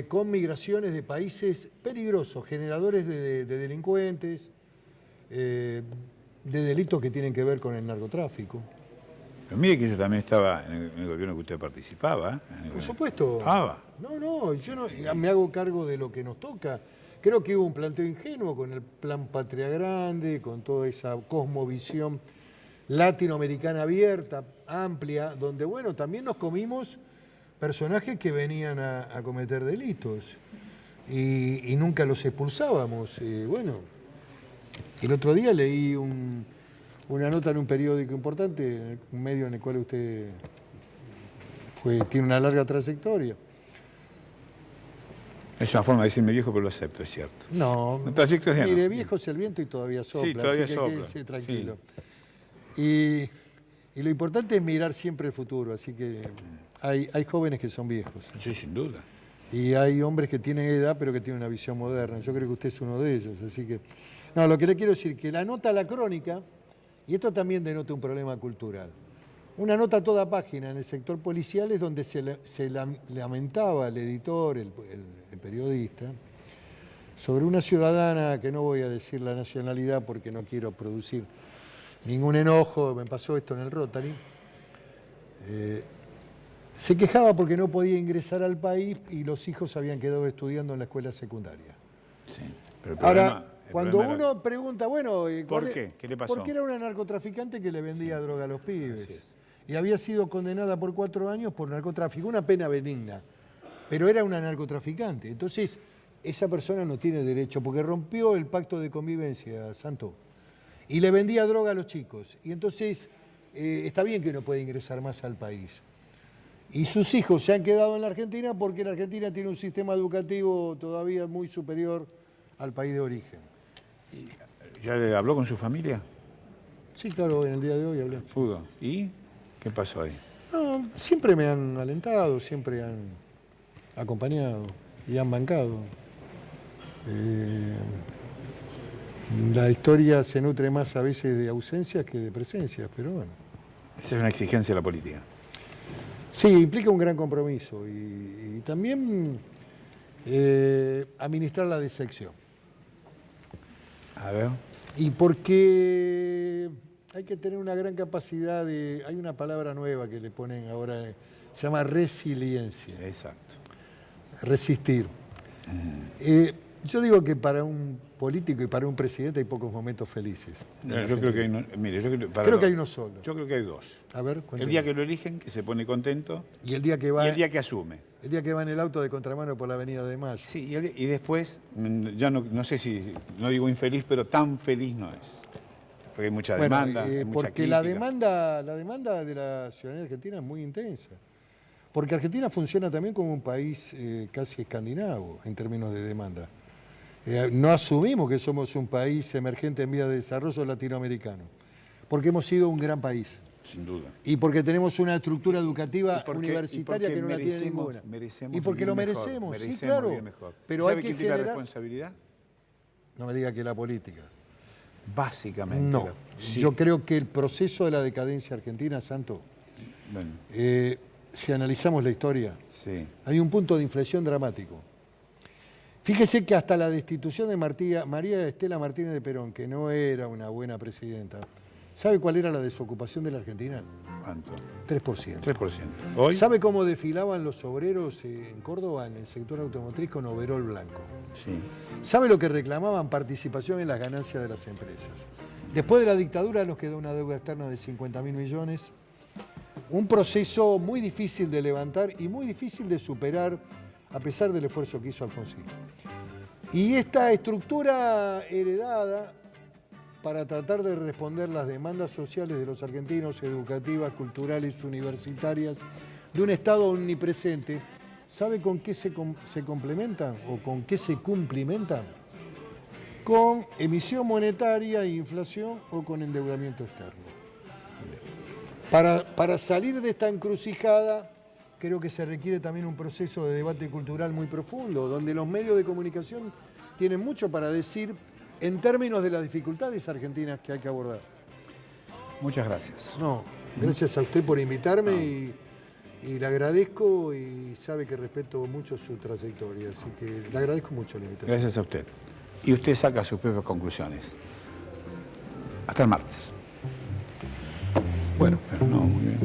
con migraciones de países peligrosos, generadores de delincuentes, de delitos que tienen que ver con el narcotráfico. Pero mire que yo también estaba en el gobierno que usted participaba. Por supuesto. No, yo no me hago cargo de lo que nos toca. Creo que hubo un planteo ingenuo con el Plan Patria Grande, con toda esa cosmovisión latinoamericana abierta, amplia, donde, bueno, también nos comimos personajes que venían a cometer delitos y nunca los expulsábamos. Bueno, el otro día leí una nota en un periódico importante, un medio en el cual usted tiene una larga trayectoria. Es una forma de decirme viejo, pero lo acepto, es cierto. No, mire, viejo es el viento y todavía sopla, sí, todavía así que sopla. quédese tranquilo. Sí. Y lo importante es mirar siempre el futuro, así que hay jóvenes que son viejos. Sí, sin duda. Y hay hombres que tienen edad, pero que tienen una visión moderna. Yo creo que usted es uno de ellos, así que... No, lo que le quiero decir, que la nota La Crónica, y esto también denota un problema cultural, una nota a toda página en el sector policial es donde se lamentaba el editor, el periodista, sobre una ciudadana, que no voy a decir la nacionalidad porque no quiero producir ningún enojo, me pasó esto en el Rotary, se quejaba porque no podía ingresar al país y los hijos habían quedado estudiando en la escuela secundaria. Sí, pero Ahora, cuando uno pregunta, bueno, ¿por qué? ¿Qué le pasó? Porque era una narcotraficante que le vendía droga a los pibes. Y había sido condenada por 4 años por narcotráfico, una pena benigna, pero era una narcotraficante. Entonces, esa persona no tiene derecho, porque rompió el pacto de convivencia, Santo, y le vendía droga a los chicos. Y entonces, está bien que no puede ingresar más al país. Y sus hijos se han quedado en la Argentina porque la Argentina tiene un sistema educativo todavía muy superior al país de origen. ¿Ya le habló con su familia? Sí, claro, en el día de hoy hablé. Pudo. ¿Y qué pasó ahí? No, siempre me han alentado, siempre han acompañado y han bancado. La historia se nutre más a veces de ausencias que de presencias, pero bueno. Esa es una exigencia de la política. Sí, implica un gran compromiso y también administrar la decepción. A ver. Y porque hay que tener una gran capacidad de... Hay una palabra nueva que le ponen ahora, se llama resiliencia. Exacto. Resistir. Yo digo que para un político y para un presidente hay pocos momentos felices. Yo creo que hay creo que hay uno solo. Yo creo que hay dos. A ver, el cuénteme. día que lo eligen, que se pone contento, Y el día que va... y el día que asume. El día que va en el auto de contramano por la Avenida de Mayo. Sí, y después, ya no sé si, no digo infeliz, pero tan feliz no es. Porque hay mucha demanda, hay mucha porque crítica. la demanda de la ciudadanía argentina es muy intensa. Porque Argentina funciona también como un país casi escandinavo en términos de demanda. No asumimos que somos un país emergente en vía de desarrollo latinoamericano, porque hemos sido un gran país. Sin duda. Y porque tenemos una estructura educativa universitaria porque que no la tiene ninguna. Merecemos Y porque lo vivir mejor, merecemos, sí, merecemos claro. vivir mejor. Pero ¿Sabe hay que quién tiene la generar... responsabilidad? No me diga que la política. Básicamente. No, Sí. yo creo que el proceso de la decadencia argentina, Santo, Bueno, si analizamos la historia, sí. hay un punto de inflexión dramático. Fíjese que hasta la destitución de María Estela Martínez de Perón, que no era una buena presidenta, ¿sabe cuál era la desocupación de la Argentina? ¿Cuánto? 3%. 3%. ¿Hoy? ¿Sabe cómo desfilaban los obreros en Córdoba, en el sector automotriz, con overol blanco? Sí. ¿Sabe lo que reclamaban? Participación en las ganancias de las empresas. Después de la dictadura nos quedó una deuda externa de 50.000 millones. Un proceso muy difícil de levantar y muy difícil de superar a pesar del esfuerzo que hizo Alfonsín. Y esta estructura heredada para tratar de responder las demandas sociales de los argentinos, educativas, culturales, universitarias, de un Estado omnipresente, ¿sabe con qué se complementan o con qué se cumplimentan? Con emisión monetaria, inflación o con endeudamiento externo. Para salir de esta encrucijada, creo que se requiere también un proceso de debate cultural muy profundo, donde los medios de comunicación tienen mucho para decir en términos de las dificultades argentinas que hay que abordar. Muchas gracias. No, gracias a usted por invitarme Y le agradezco y sabe que respeto mucho su trayectoria, así que le agradezco mucho la invitación. Gracias a usted. Y usted saca sus propias conclusiones. Hasta el martes. Bueno, pero no, muy bien.